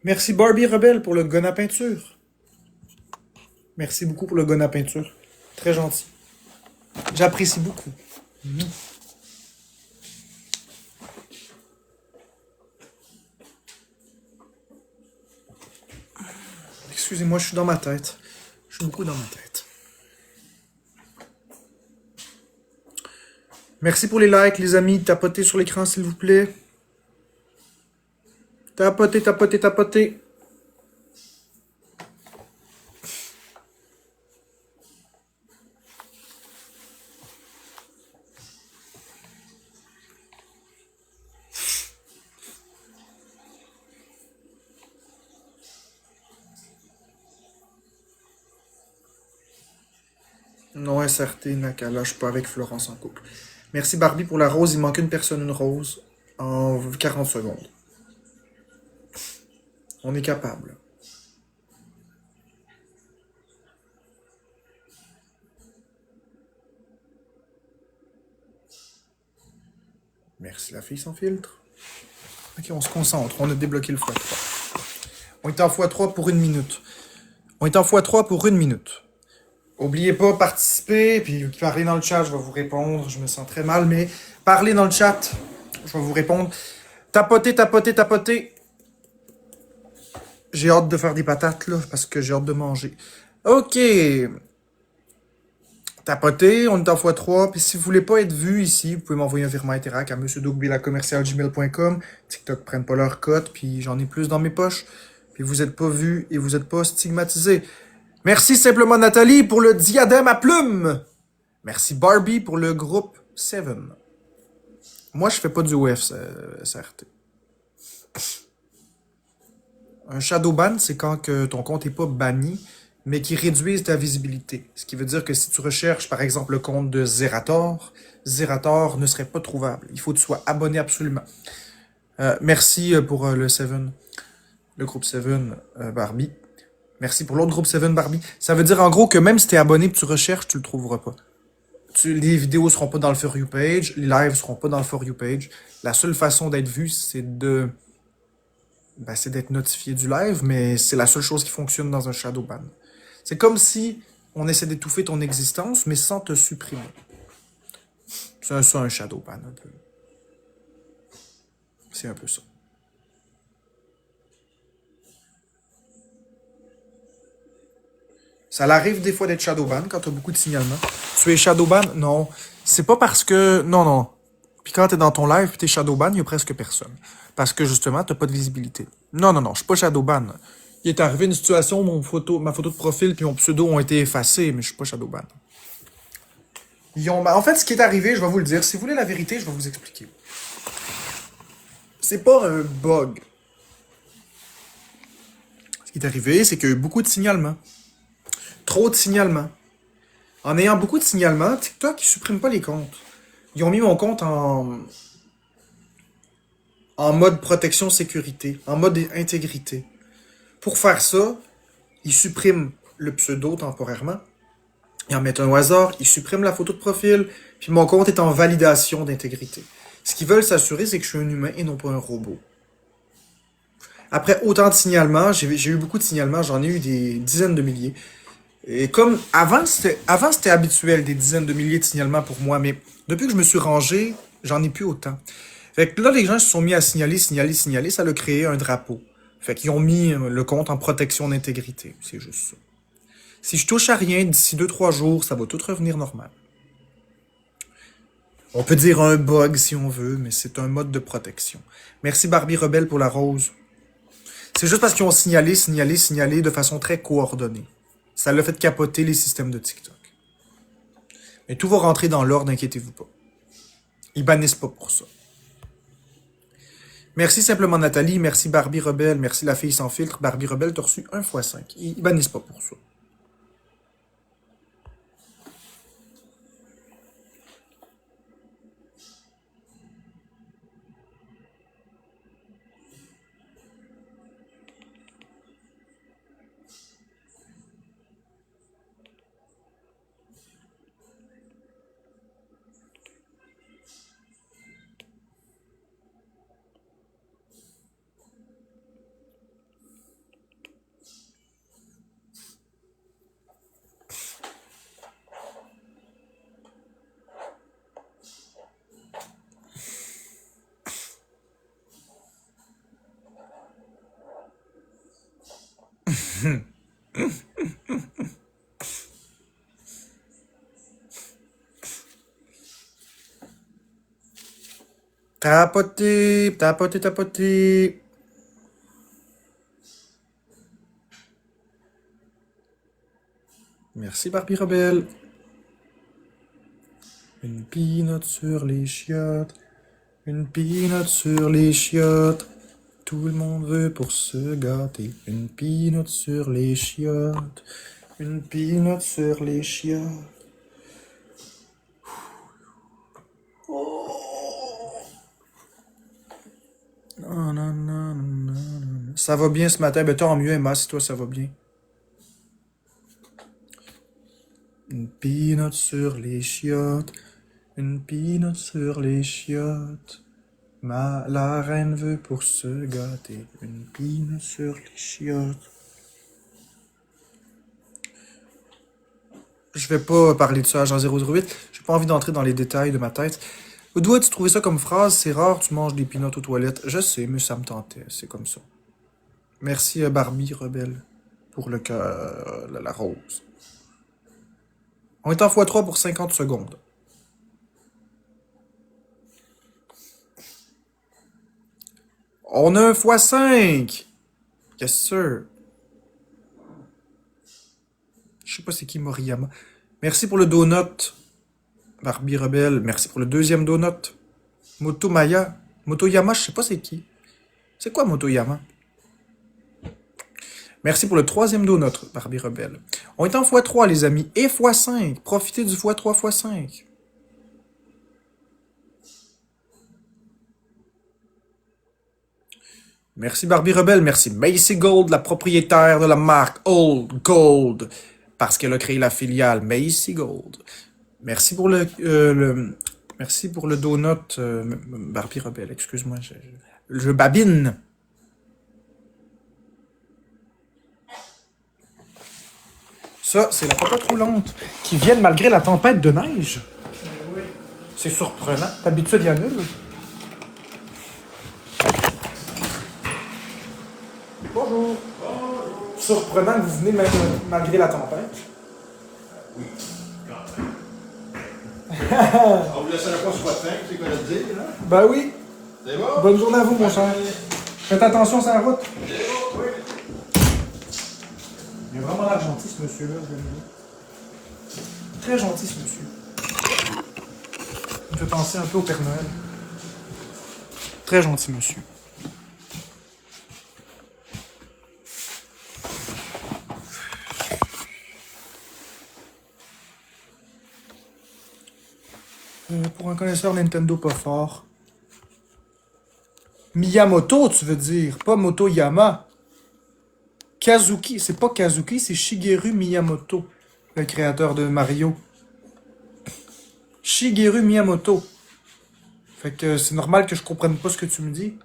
Merci Barbie Rebelle pour le gun à peinture. Merci beaucoup pour le gun à peinture. Très gentil. J'apprécie beaucoup. Excusez-moi, je suis dans ma tête. Je suis beaucoup dans ma tête. Merci pour les likes, les amis. Tapotez sur l'écran, s'il vous plaît. Tapotez, tapotez, tapotez. Non, SRT, Nakala, je suis pas avec Florence en couple. Merci Barbie pour la rose. Il manque une personne, une rose, en 40 secondes. On est capable. Merci la fille sans filtre. Ok, on se concentre. On a débloqué le x3. On est en x3 pour 1 minute. On est en x3 pour 1 minute. Oubliez pas, participer, puis parler dans le chat, je vais vous répondre. Je me sens très mal, mais parlez dans le chat, je vais vous répondre. Tapotez, tapotez, tapotez. J'ai hâte de faire des patates, là, parce que j'ai hâte de manger. Ok. Tapoter, on est en x3. Puis si vous voulez pas être vu ici, vous pouvez m'envoyer un virement Interac à monsieurdougbila@gmail.com. TikTok prennent pas leur cote, puis j'en ai plus dans mes poches. Puis vous êtes pas vu et vous êtes pas stigmatisé. Merci simplement Nathalie pour le diadème à plumes. Merci Barbie pour le groupe 7. Moi, je fais pas du OFCRT. Un shadow ban, c'est quand que ton compte est pas banni, mais qui réduise ta visibilité. Ce qui veut dire que si tu recherches, par exemple, le compte de Zerator, Zerator ne serait pas trouvable. Il faut que tu sois abonné absolument. Merci pour le 7, le groupe 7 Barbie. Merci pour l'autre groupe 7 Barbie. Ça veut dire en gros que même si tu es abonné et tu recherches, tu le trouveras pas. Les vidéos seront pas dans le For You page, les lives seront pas dans le For You page. La seule façon d'être vu, c'est c'est d'être notifié du live, mais c'est la seule chose qui fonctionne dans un shadow ban. C'est comme si on essaie d'étouffer ton existence, mais sans te supprimer. C'est ça un shadow ban, un peu. C'est un peu ça. Ça l'arrive des fois d'être shadowban quand t'as beaucoup de signalements. Tu es shadowban? Non. C'est pas parce que... Non. Puis quand t'es dans ton live pis t'es shadowban, il y a presque personne. Parce que justement, t'as pas de visibilité. Non, je suis pas shadowban. Il est arrivé une situation où ma photo de profil puis mon pseudo ont été effacés, mais je suis pas shadowban. En fait, ce qui est arrivé, je vais vous le dire. Si vous voulez la vérité, je vais vous expliquer. C'est pas un bug. Ce qui est arrivé, c'est qu'il y a eu beaucoup de signalements. Trop de signalements. En ayant beaucoup de signalements, TikTok, ils suppriment pas les comptes. Ils ont mis mon compte en mode protection sécurité, en mode intégrité. Pour faire ça, ils suppriment le pseudo temporairement. Ils en mettent un au hasard, ils suppriment la photo de profil, puis mon compte est en validation d'intégrité. Ce qu'ils veulent s'assurer, c'est que je suis un humain et non pas un robot. Après autant de signalements, j'ai eu beaucoup de signalements, j'en ai eu des dizaines de milliers. Et comme avant c'était habituel, des dizaines de milliers de signalements pour moi, mais depuis que je me suis rangé, j'en ai plus autant. Fait que là, les gens se sont mis à signaler, ça a créé un drapeau. Fait qu'ils ont mis le compte en protection d'intégrité. C'est juste ça. Si je touche à rien, d'ici 2-3 jours, ça va tout revenir normal. On peut dire un bug si on veut, mais c'est un mode de protection. Merci Barbie Rebelle pour la rose. C'est juste parce qu'ils ont signalé de façon très coordonnée. Ça l'a fait capoter les systèmes de TikTok. Mais tout va rentrer dans l'ordre, inquiétez-vous pas. Ils bannissent pas pour ça. Merci simplement Nathalie, merci Barbie Rebelle, merci la fille sans filtre. Barbie Rebelle, t'as reçu 1x5. Ils bannissent pas pour ça. Tapoter. Merci Barbie Rebelle. Une peanut sur les chiottes. Une peanut sur les chiottes. Tout le monde veut pour se gâter. Une peanut sur les chiottes. Une peanut sur les chiottes. Ça va bien ce matin. Ben tant mieux Emma si toi ça va bien. Une peanut sur les chiottes. Une peanut sur les chiottes. La reine veut pour se gâter. Une peanut sur les chiottes. Je vais pas parler de ça à Jean 008. J'ai pas envie d'entrer dans les détails de ma tête. D'où as-tu trouvé ça comme phrase? C'est rare, tu manges des peanuts aux toilettes. Je sais, mais ça me tentait. C'est comme ça. Merci Barbie Rebelle pour le cœur, la rose. On est en x3 pour 50 secondes. On a un x5! Yes, sir. Je sais pas c'est qui Moriyama. Merci pour le donut. Barbie Rebelle. Merci pour le deuxième donut. Motomaya. Motoyama, je sais pas c'est qui. C'est quoi Motoyama? Merci pour le troisième donut, Barbie Rebelle. On est en x3, les amis. Et x5. Profitez du x3, x5. Merci Barbie Rebelle, merci Macy Gold, la propriétaire de la marque Old Gold, parce qu'elle a créé la filiale Macy Gold. Merci pour merci pour le donut, Barbie Rebelle, excuse-moi, je babine. Ça, c'est la popote roulante qui viennent malgré la tempête de neige. C'est surprenant. D'habitude, il y en a, là. Bonjour. Bonjour. Surprenant que vous venez malgré la tempête. Oui, quand même. On vous laissera pas sur votre faim, c'est quoi le dire, là? Ben oui. C'est bon? Bonne journée à vous, mon cher. Faites attention sur la route. C'est bon, oui. Il est vraiment l'air gentil, ce monsieur-là, je vais le dire. Très gentil, ce monsieur. Il me fait penser un peu au Père Noël. Très gentil, monsieur. Pour un connaisseur Nintendo pas fort. Miyamoto, tu veux dire, pas Motoyama. Kazuki, c'est pas Kazuki, c'est Shigeru Miyamoto, le créateur de Mario. Shigeru Miyamoto. Fait que c'est normal que je comprenne pas ce que tu me dis.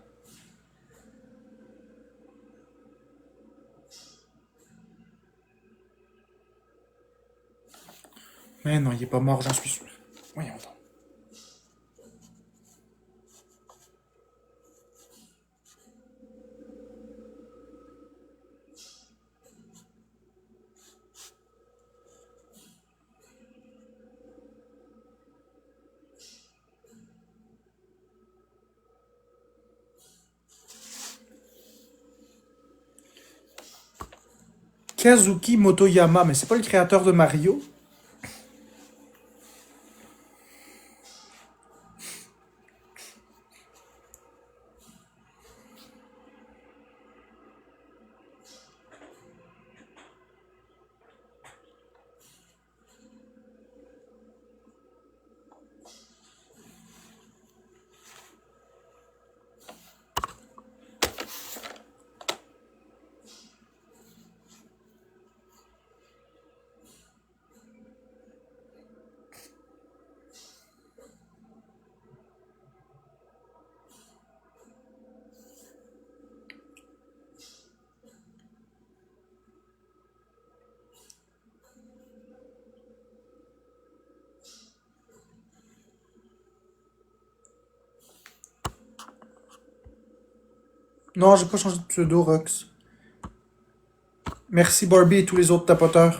Mais non, il est pas mort, j'en suis sûr. Voyons donc. Kazuki Motoyama, mais c'est pas le créateur de Mario? Non, j'ai pas changé de pseudo, Rox. Merci Barbie et tous les autres tapoteurs.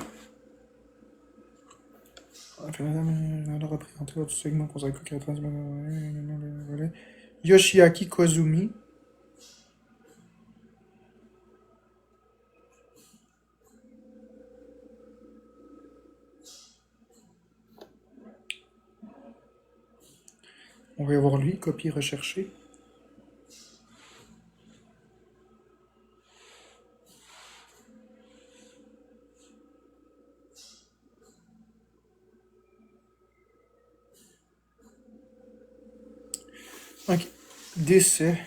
On a représenté votre segment consacré au 4 Yoshiaki Kozumi. On va y voir lui, copie recherchée. Ok. Décès.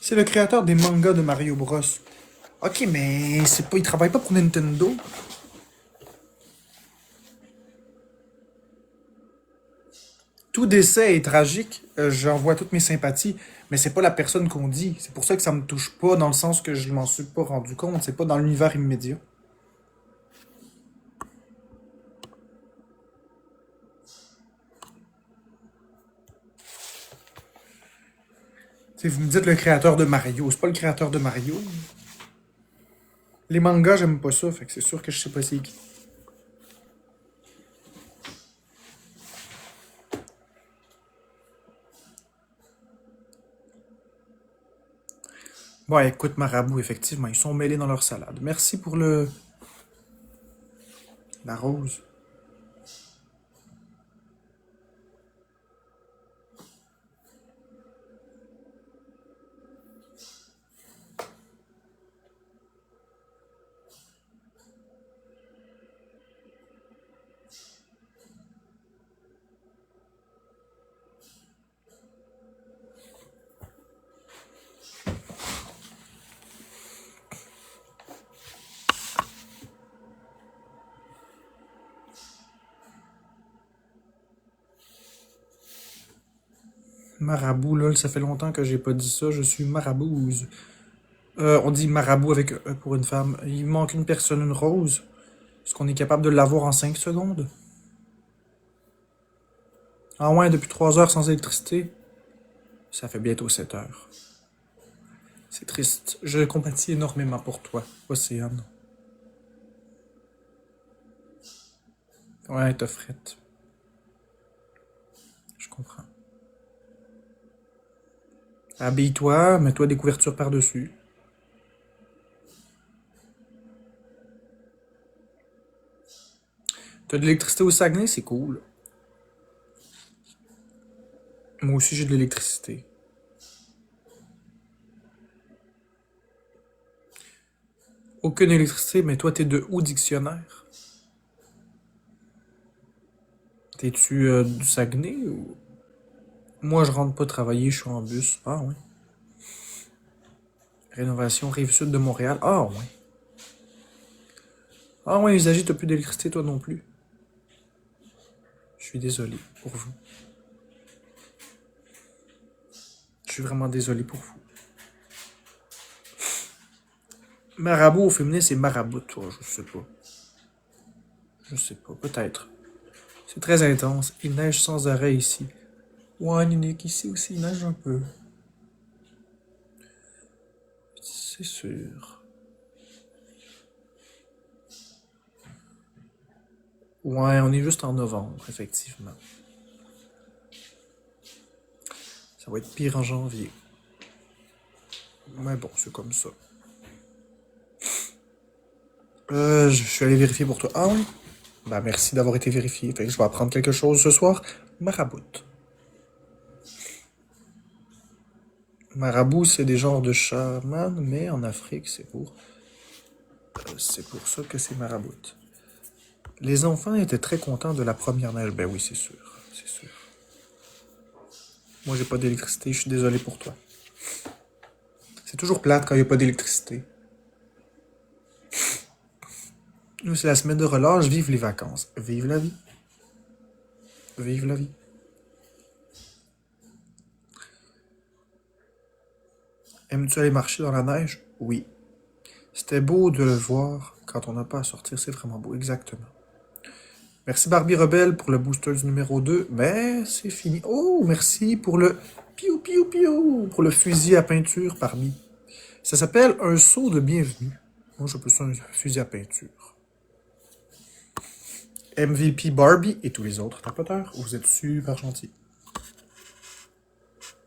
C'est le créateur des mangas de Mario Bros. Ok, mais c'est pas, il travaille pas pour Nintendo. Tout décès est tragique. J'envoie toutes mes sympathies, mais c'est pas la personne qu'on dit. C'est pour ça que ça me touche pas, dans le sens que je m'en suis pas rendu compte. C'est pas dans l'univers immédiat. sais, vous me dites le créateur de Mario. C'est pas le créateur de Mario. Les mangas, j'aime pas ça, fait que c'est sûr que je sais pas c'est qui. Bon, écoute, Marabout, effectivement, ils sont mêlés dans leur salade. Merci pour le... la rose. Marabout, lol, ça fait longtemps que j'ai pas dit ça, je suis marabouze. On dit marabout avec un E pour une femme. Il manque une personne, une rose. Est-ce qu'on est capable de l'avoir en 5 secondes? Ah ouais, depuis 3 heures sans électricité? Ça fait bientôt 7 heures. C'est triste. Je compatis énormément pour toi, Océane. Ouais, t'as frette. Je comprends. Habille-toi, mets-toi des couvertures par-dessus. T'as de l'électricité au Saguenay, c'est cool. Moi aussi, j'ai de l'électricité. Aucune électricité, mais toi, t'es de où dictionnaire? T'es-tu du Saguenay ou... Moi, je rentre pas travailler, je suis en bus. Ah ouais. Rénovation Rive-Sud de Montréal. Ah ouais. Ah ouais, Usagi, t'as plus d'électricité, toi non plus. Je suis désolé pour vous. Je suis vraiment désolé pour vous. Marabout au féminin, c'est marabout, toi, je sais pas. Je sais pas, peut-être. C'est très intense. Il neige sans arrêt ici. Ouais, Ninik, ici aussi, il neige un peu. C'est sûr. Ouais, on est juste en novembre, effectivement. Ça va être pire en janvier. Mais bon, c'est comme ça. Je suis allé vérifier pour toi. Ah oui? Bah merci d'avoir été vérifié. Fait que je vais apprendre quelque chose ce soir. Marabout. Marabout, c'est des genres de chamans, mais en Afrique, c'est pour ça que c'est marabout. Les enfants étaient très contents de la première neige. Ben oui, c'est sûr. C'est sûr. Moi, j'ai pas d'électricité. Je suis désolé pour toi. C'est toujours plate quand il n'y a pas d'électricité. Nous, c'est la semaine de relâche. Vive les vacances. Vive la vie. Vive la vie. Aimes-tu aller marcher dans la neige? Oui. C'était beau de le voir quand on n'a pas à sortir. C'est vraiment beau. Exactement. Merci Barbie Rebelle pour le booster du numéro 2. Mais c'est fini. Oh, merci pour le piou piou piou. Pour le fusil à peinture Barbie. Ça s'appelle un seau de bienvenue. Moi, je peux ça un fusil à peinture. MVP Barbie et tous les autres tapoteurs, vous êtes super gentils.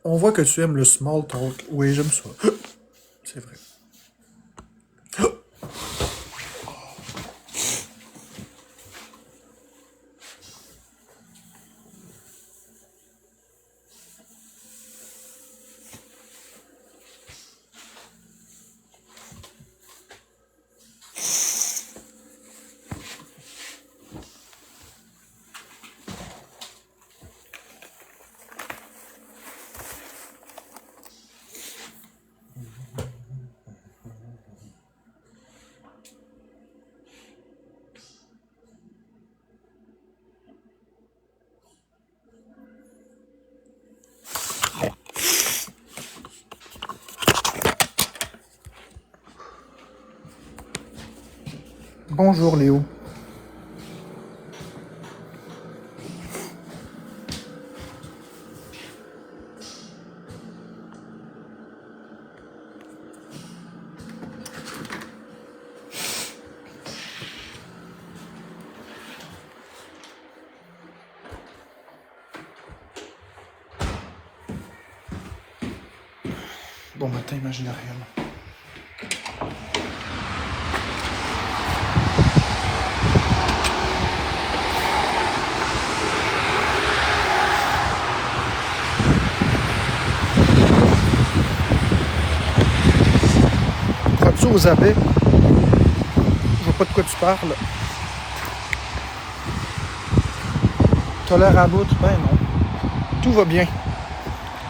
On voit que tu aimes le small talk. Oui, j'aime ça. C'est vrai. Bonjour Léo. Bon matin, Imaginarium. Crois-tu aux abeilles? Je vois pas de quoi tu parles. T'as l'air à bout? Ben non. Tout va bien.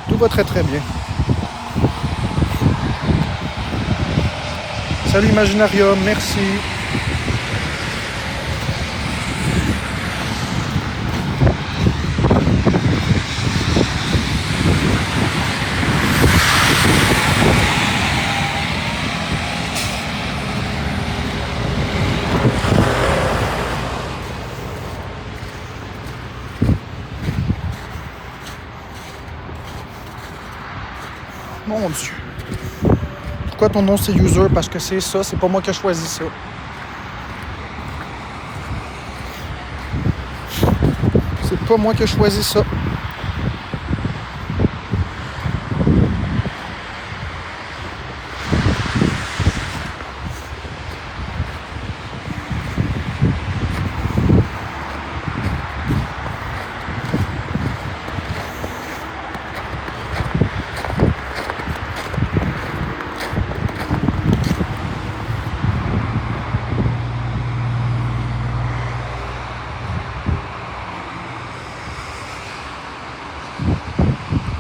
Tout va très très bien. Salut Imaginarium, merci. Mon Dieu. Pourquoi ton nom c'est User? Parce que c'est ça, c'est pas moi qui ai choisi ça. C'est pas moi qui ai choisi ça.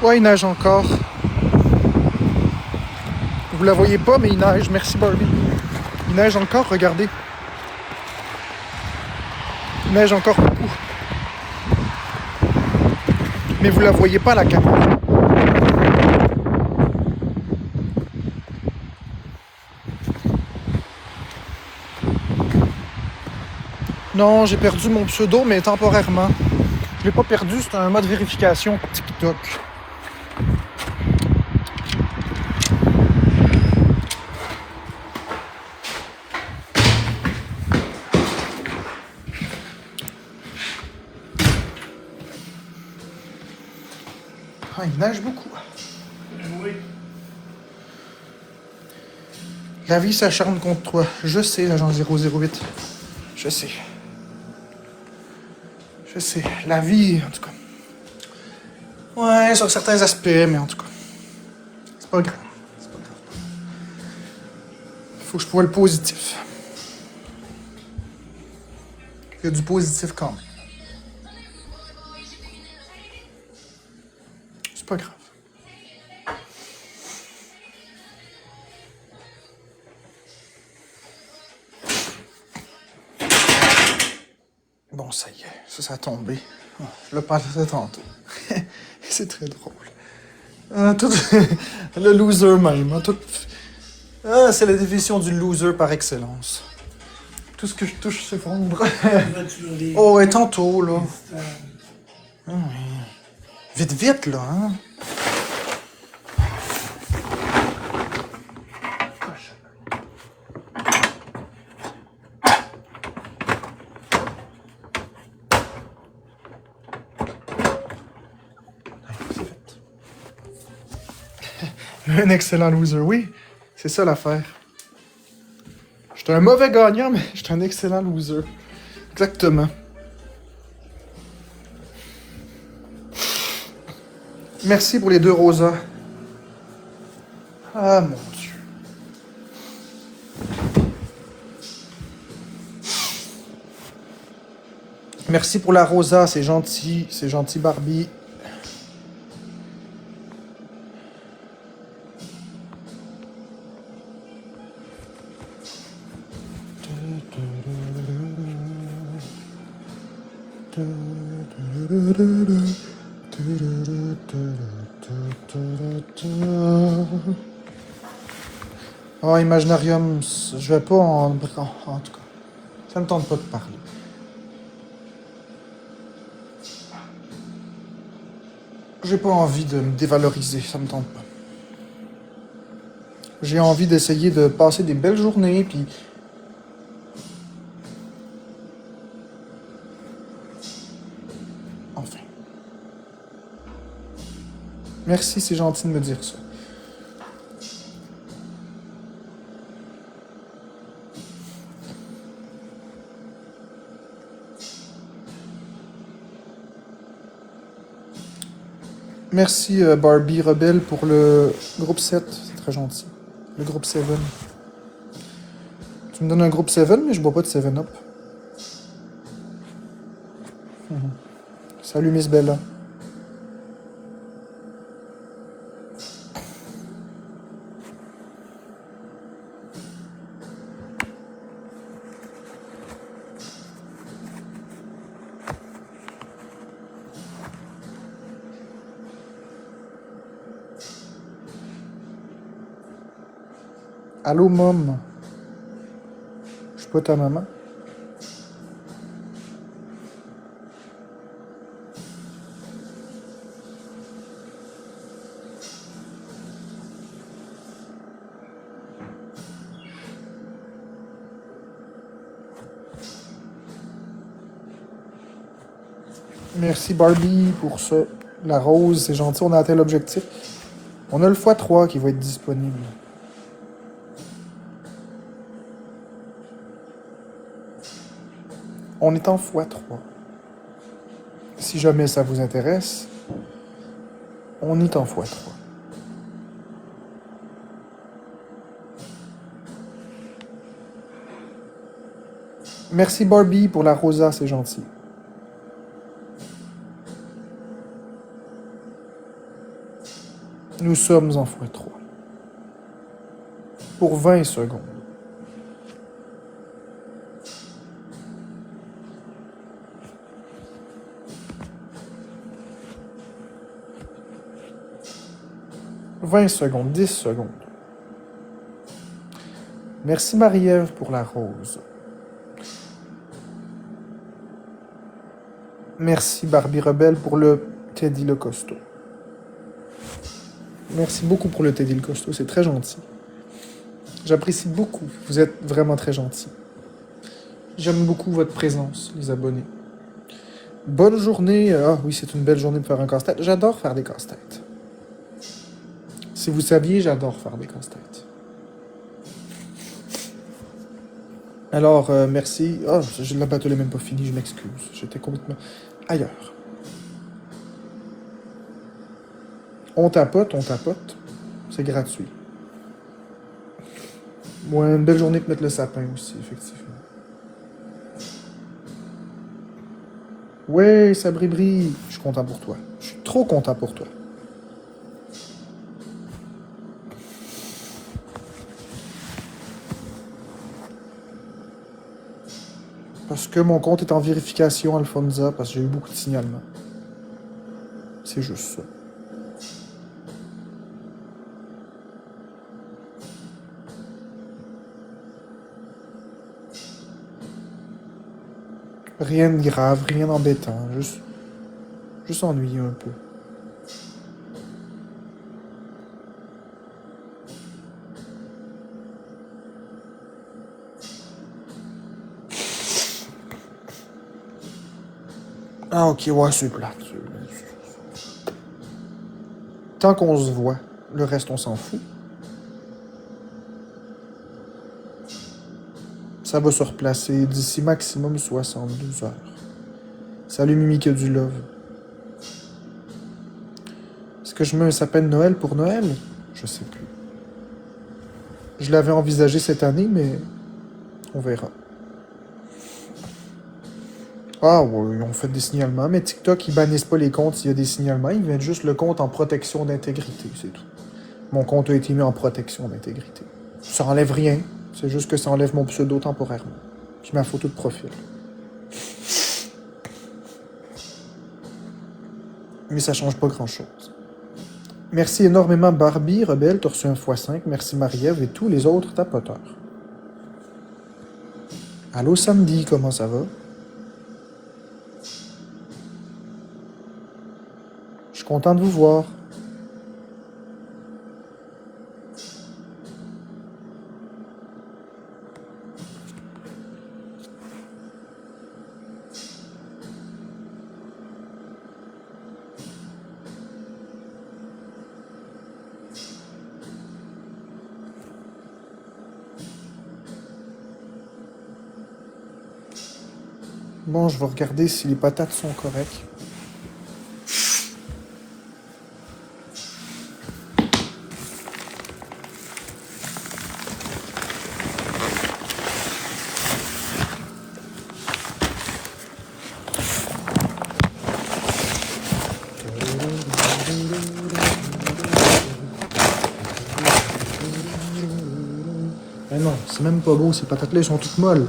Ouais, il neige encore. Vous la voyez pas, mais il neige. Merci Barbie. Il neige encore, regardez. Il neige encore beaucoup. Mais vous la voyez pas, la caméra. Non, j'ai perdu mon pseudo, mais temporairement. Je l'ai pas perdu, c'est un mode vérification TikTok. Ah, il neige beaucoup. Oui. La vie s'acharne contre toi. Je sais, l'agent 008. Je sais. Je sais. La vie, en tout cas. Ouais, sur certains aspects, mais en tout cas. C'est pas grave. C'est pas grave. Faut que je vois le positif. Il y a du positif quand même. C'est pas grave. Bon, ça y est, ça a tombé. Oh, je le parlais tantôt. C'est très drôle. Tout... le loser même. Hein, tout... c'est la définition du loser par excellence. Tout ce que je touche s'effondre. Oh, et tantôt, là. Ah, oui. Vite, vite, là, hein. Un excellent loser, oui. C'est ça l'affaire. J'étais un mauvais gagnant, mais j'étais un excellent loser. Exactement. Merci pour les 2 rosas. Ah, mon Dieu. Merci pour la rosa, c'est gentil Barbie. Oh, Imaginarium, je vais pas en tout cas. Ça me tente pas de parler. J'ai pas envie de me dévaloriser, ça me tente pas. J'ai envie d'essayer de passer des belles journées, puis... Enfin. Merci, c'est gentil de me dire ça. Merci Barbie Rebelle pour le groupe 7. C'est très gentil. Le groupe 7. Tu me donnes un groupe 7, mais je bois pas de 7-Up. Salut Miss Bella. Allô, mom. Je suis pas ta maman. Merci Barbie pour ça. La rose, c'est gentil, on a atteint l'objectif. On a le x3 qui va être disponible. On est en x3. Si jamais ça vous intéresse, on est en x3. Merci Barbie pour la rosa, c'est gentil. Nous sommes en x3. Pour 20 secondes. « 20 secondes, 10 secondes. Merci Marie-Ève pour la rose. Merci Barbie Rebelle pour le Teddy le costaud. Merci beaucoup pour le Teddy le costaud, c'est très gentil. J'apprécie beaucoup, vous êtes vraiment très gentil. J'aime beaucoup votre présence, les abonnés. Bonne journée. Ah oui, c'est une belle journée pour faire un casse-tête. J'adore faire des casse-têtes. Si vous saviez, j'adore faire des casse-têtes. Alors, merci. Ah, la battle n'est même pas finie, je m'excuse. J'étais complètement ailleurs. On tapote. C'est gratuit. Ouais, une belle journée pour mettre le sapin aussi, effectivement. Ouais, ça brille. Je suis content pour toi. Je suis trop content pour toi. Parce que mon compte est en vérification, Alfonza, parce que j'ai eu beaucoup de signalements. C'est juste ça. Rien de grave, rien d'embêtant, juste ennuyeux un peu. Ah ok, ouais, c'est plate. Tant qu'on se voit, le reste on s'en fout. Ça va se replacer d'ici maximum 72 heures. Salut Mimi, que du love. Est-ce que je mets un sapin de Noël pour Noël? Je sais plus. Je l'avais envisagé cette année, mais on verra. Ah ouais, ils ont fait des signalements, mais TikTok, ils bannissent pas les comptes s'il y a des signalements, ils mettent juste le compte en protection d'intégrité, c'est tout. Mon compte a été mis en protection d'intégrité. Ça enlève rien, c'est juste que ça enlève mon pseudo temporairement. Puis ma photo de profil. Mais ça change pas grand-chose. Merci énormément Barbie, Rebelle, t'as reçu un x5, merci Marie-Ève et tous les autres tapoteurs. Allô Samedi, comment ça va? Je suis content de vous voir. Bon, je vais regarder si les patates sont correctes. non, c'est même pas beau, ces patates-là, elles sont toutes molles.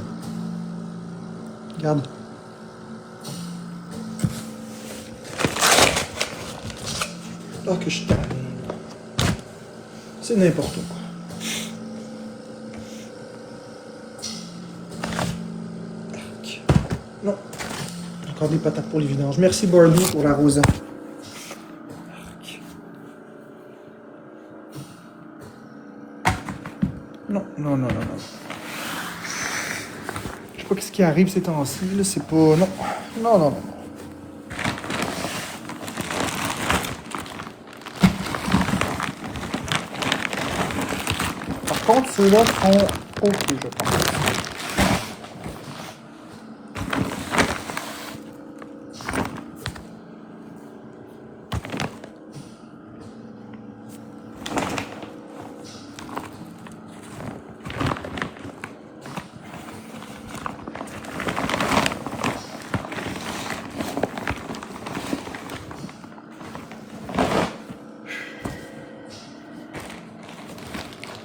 Regarde. Ah, que je t'aime. C'est n'importe quoi. Arc. Non. Encore des patates pour les vidanges. Merci Barbie pour l'arrosant. Arc. Non, non, non, non, non. Je sais pas ce qui arrive ces temps-ci, là, c'est pas... Non, non, non, non. Par contre, ceux-là sont OK, je pense.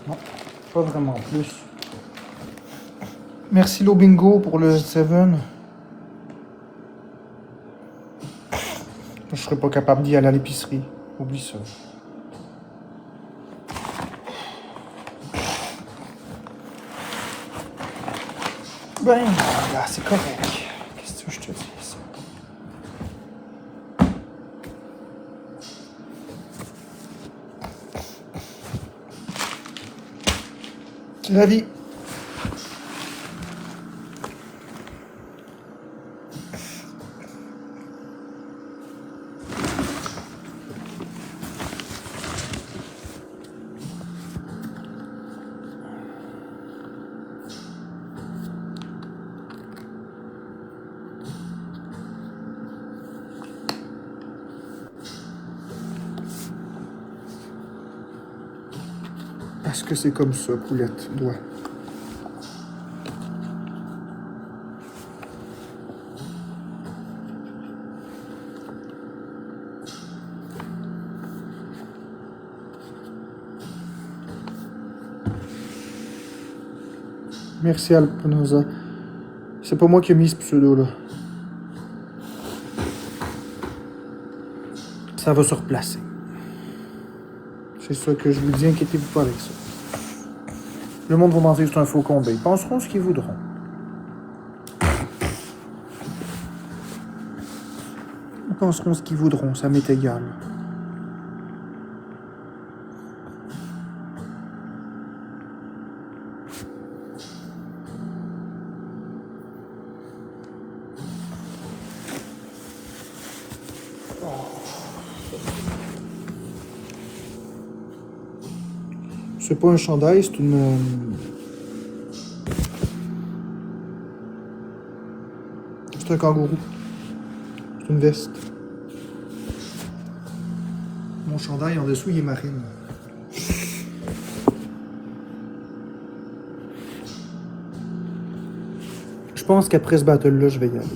Non, pas vraiment plus. Merci Lobingo pour le 7. Je serais pas capable d'y aller à l'épicerie. Oublie ça. Ben, là, c'est correct. Qu'est-ce que je te dis, ça? C'est la vie. Parce que c'est comme ça, Poulette doit. Merci Alpenosa. C'est pas moi qui ai mis ce pseudo-là. Ça va se replacer. C'est ça que je vous dis, inquiétez-vous pas avec ça. Le monde va penser que c'est un faux combat. Ils penseront ce qu'ils voudront. Ils penseront ce qu'ils voudront, ça m'est égal. C'est pas un chandail, c'est une... C'est un kangourou. C'est une veste. Mon chandail en dessous, il est marine. Je pense qu'après ce battle-là, je vais y aller.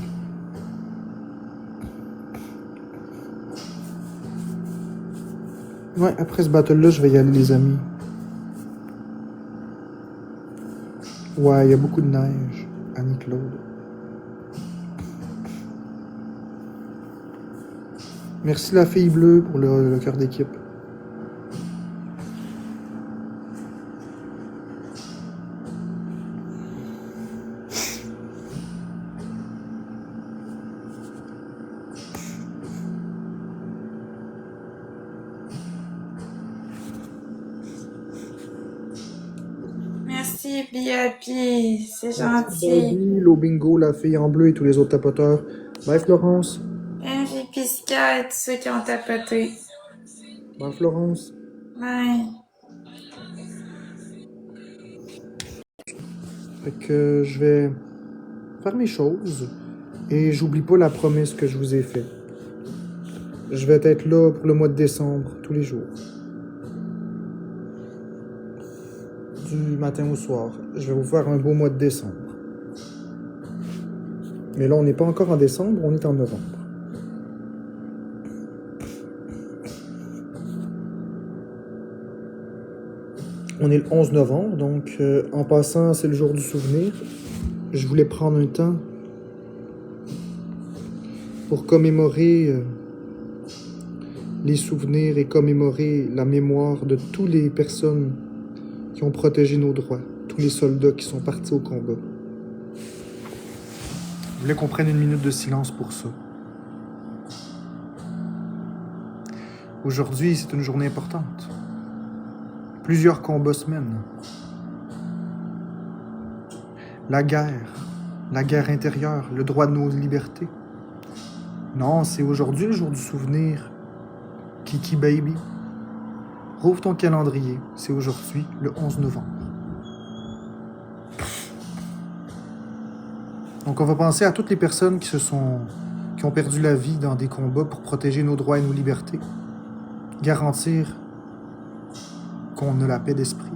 Ouais, après ce battle-là, je vais y aller, les amis. Ouais, il y a beaucoup de neige, Annie-Claude. Merci la fille bleue pour le cœur d'équipe. Merci, Biapi. C'est gentil. Barbie, Lobingo, la fille en bleu et tous les autres tapoteurs. Bye Florence. MJ Pisca et tous ceux qui ont tapoté. Bye Florence. Ouais. Fait que je vais faire mes choses et j'oublie pas la promesse que je vous ai faite. Je vais être là pour le mois de décembre, tous les jours. Du matin au soir. Je vais vous faire un beau mois de décembre. Mais là, on n'est pas encore en décembre, on est en novembre. On est le 11 novembre, donc en passant, c'est le jour du souvenir. Je voulais prendre un temps pour commémorer les souvenirs et commémorer la mémoire de toutes les personnes qui ont protégé nos droits, tous les soldats qui sont partis au combat. Je voulais qu'on prenne une minute de silence pour ça. Aujourd'hui, c'est une journée importante. Plusieurs combats se mènent. La guerre intérieure, le droit de nos libertés. Non, c'est aujourd'hui le jour du souvenir. Kiki Baby. Rouvre ton calendrier, c'est aujourd'hui le 11 novembre. Donc on va penser à toutes les personnes qui ont perdu la vie dans des combats pour protéger nos droits et nos libertés. Garantir qu'on a la paix d'esprit.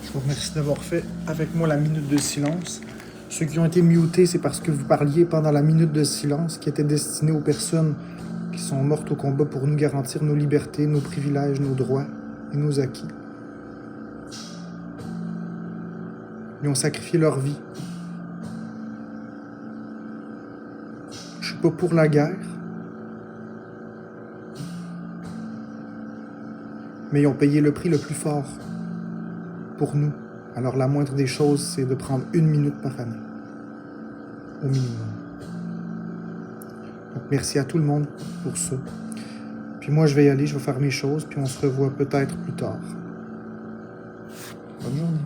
Je vous remercie d'avoir fait avec moi la minute de silence. Ceux qui ont été mutés, c'est parce que vous parliez pendant la minute de silence qui était destinée aux personnes qui sont mortes au combat pour nous garantir nos libertés, nos privilèges, nos droits et nos acquis. Ils ont sacrifié leur vie. Je suis pas pour la guerre, mais ils ont payé le prix le plus fort pour nous. Alors la moindre des choses, c'est de prendre 1 minute par année, au minimum. Donc merci à tout le monde pour ça. Puis moi, je vais y aller, je vais faire mes choses, puis on se revoit peut-être plus tard. Bonne journée.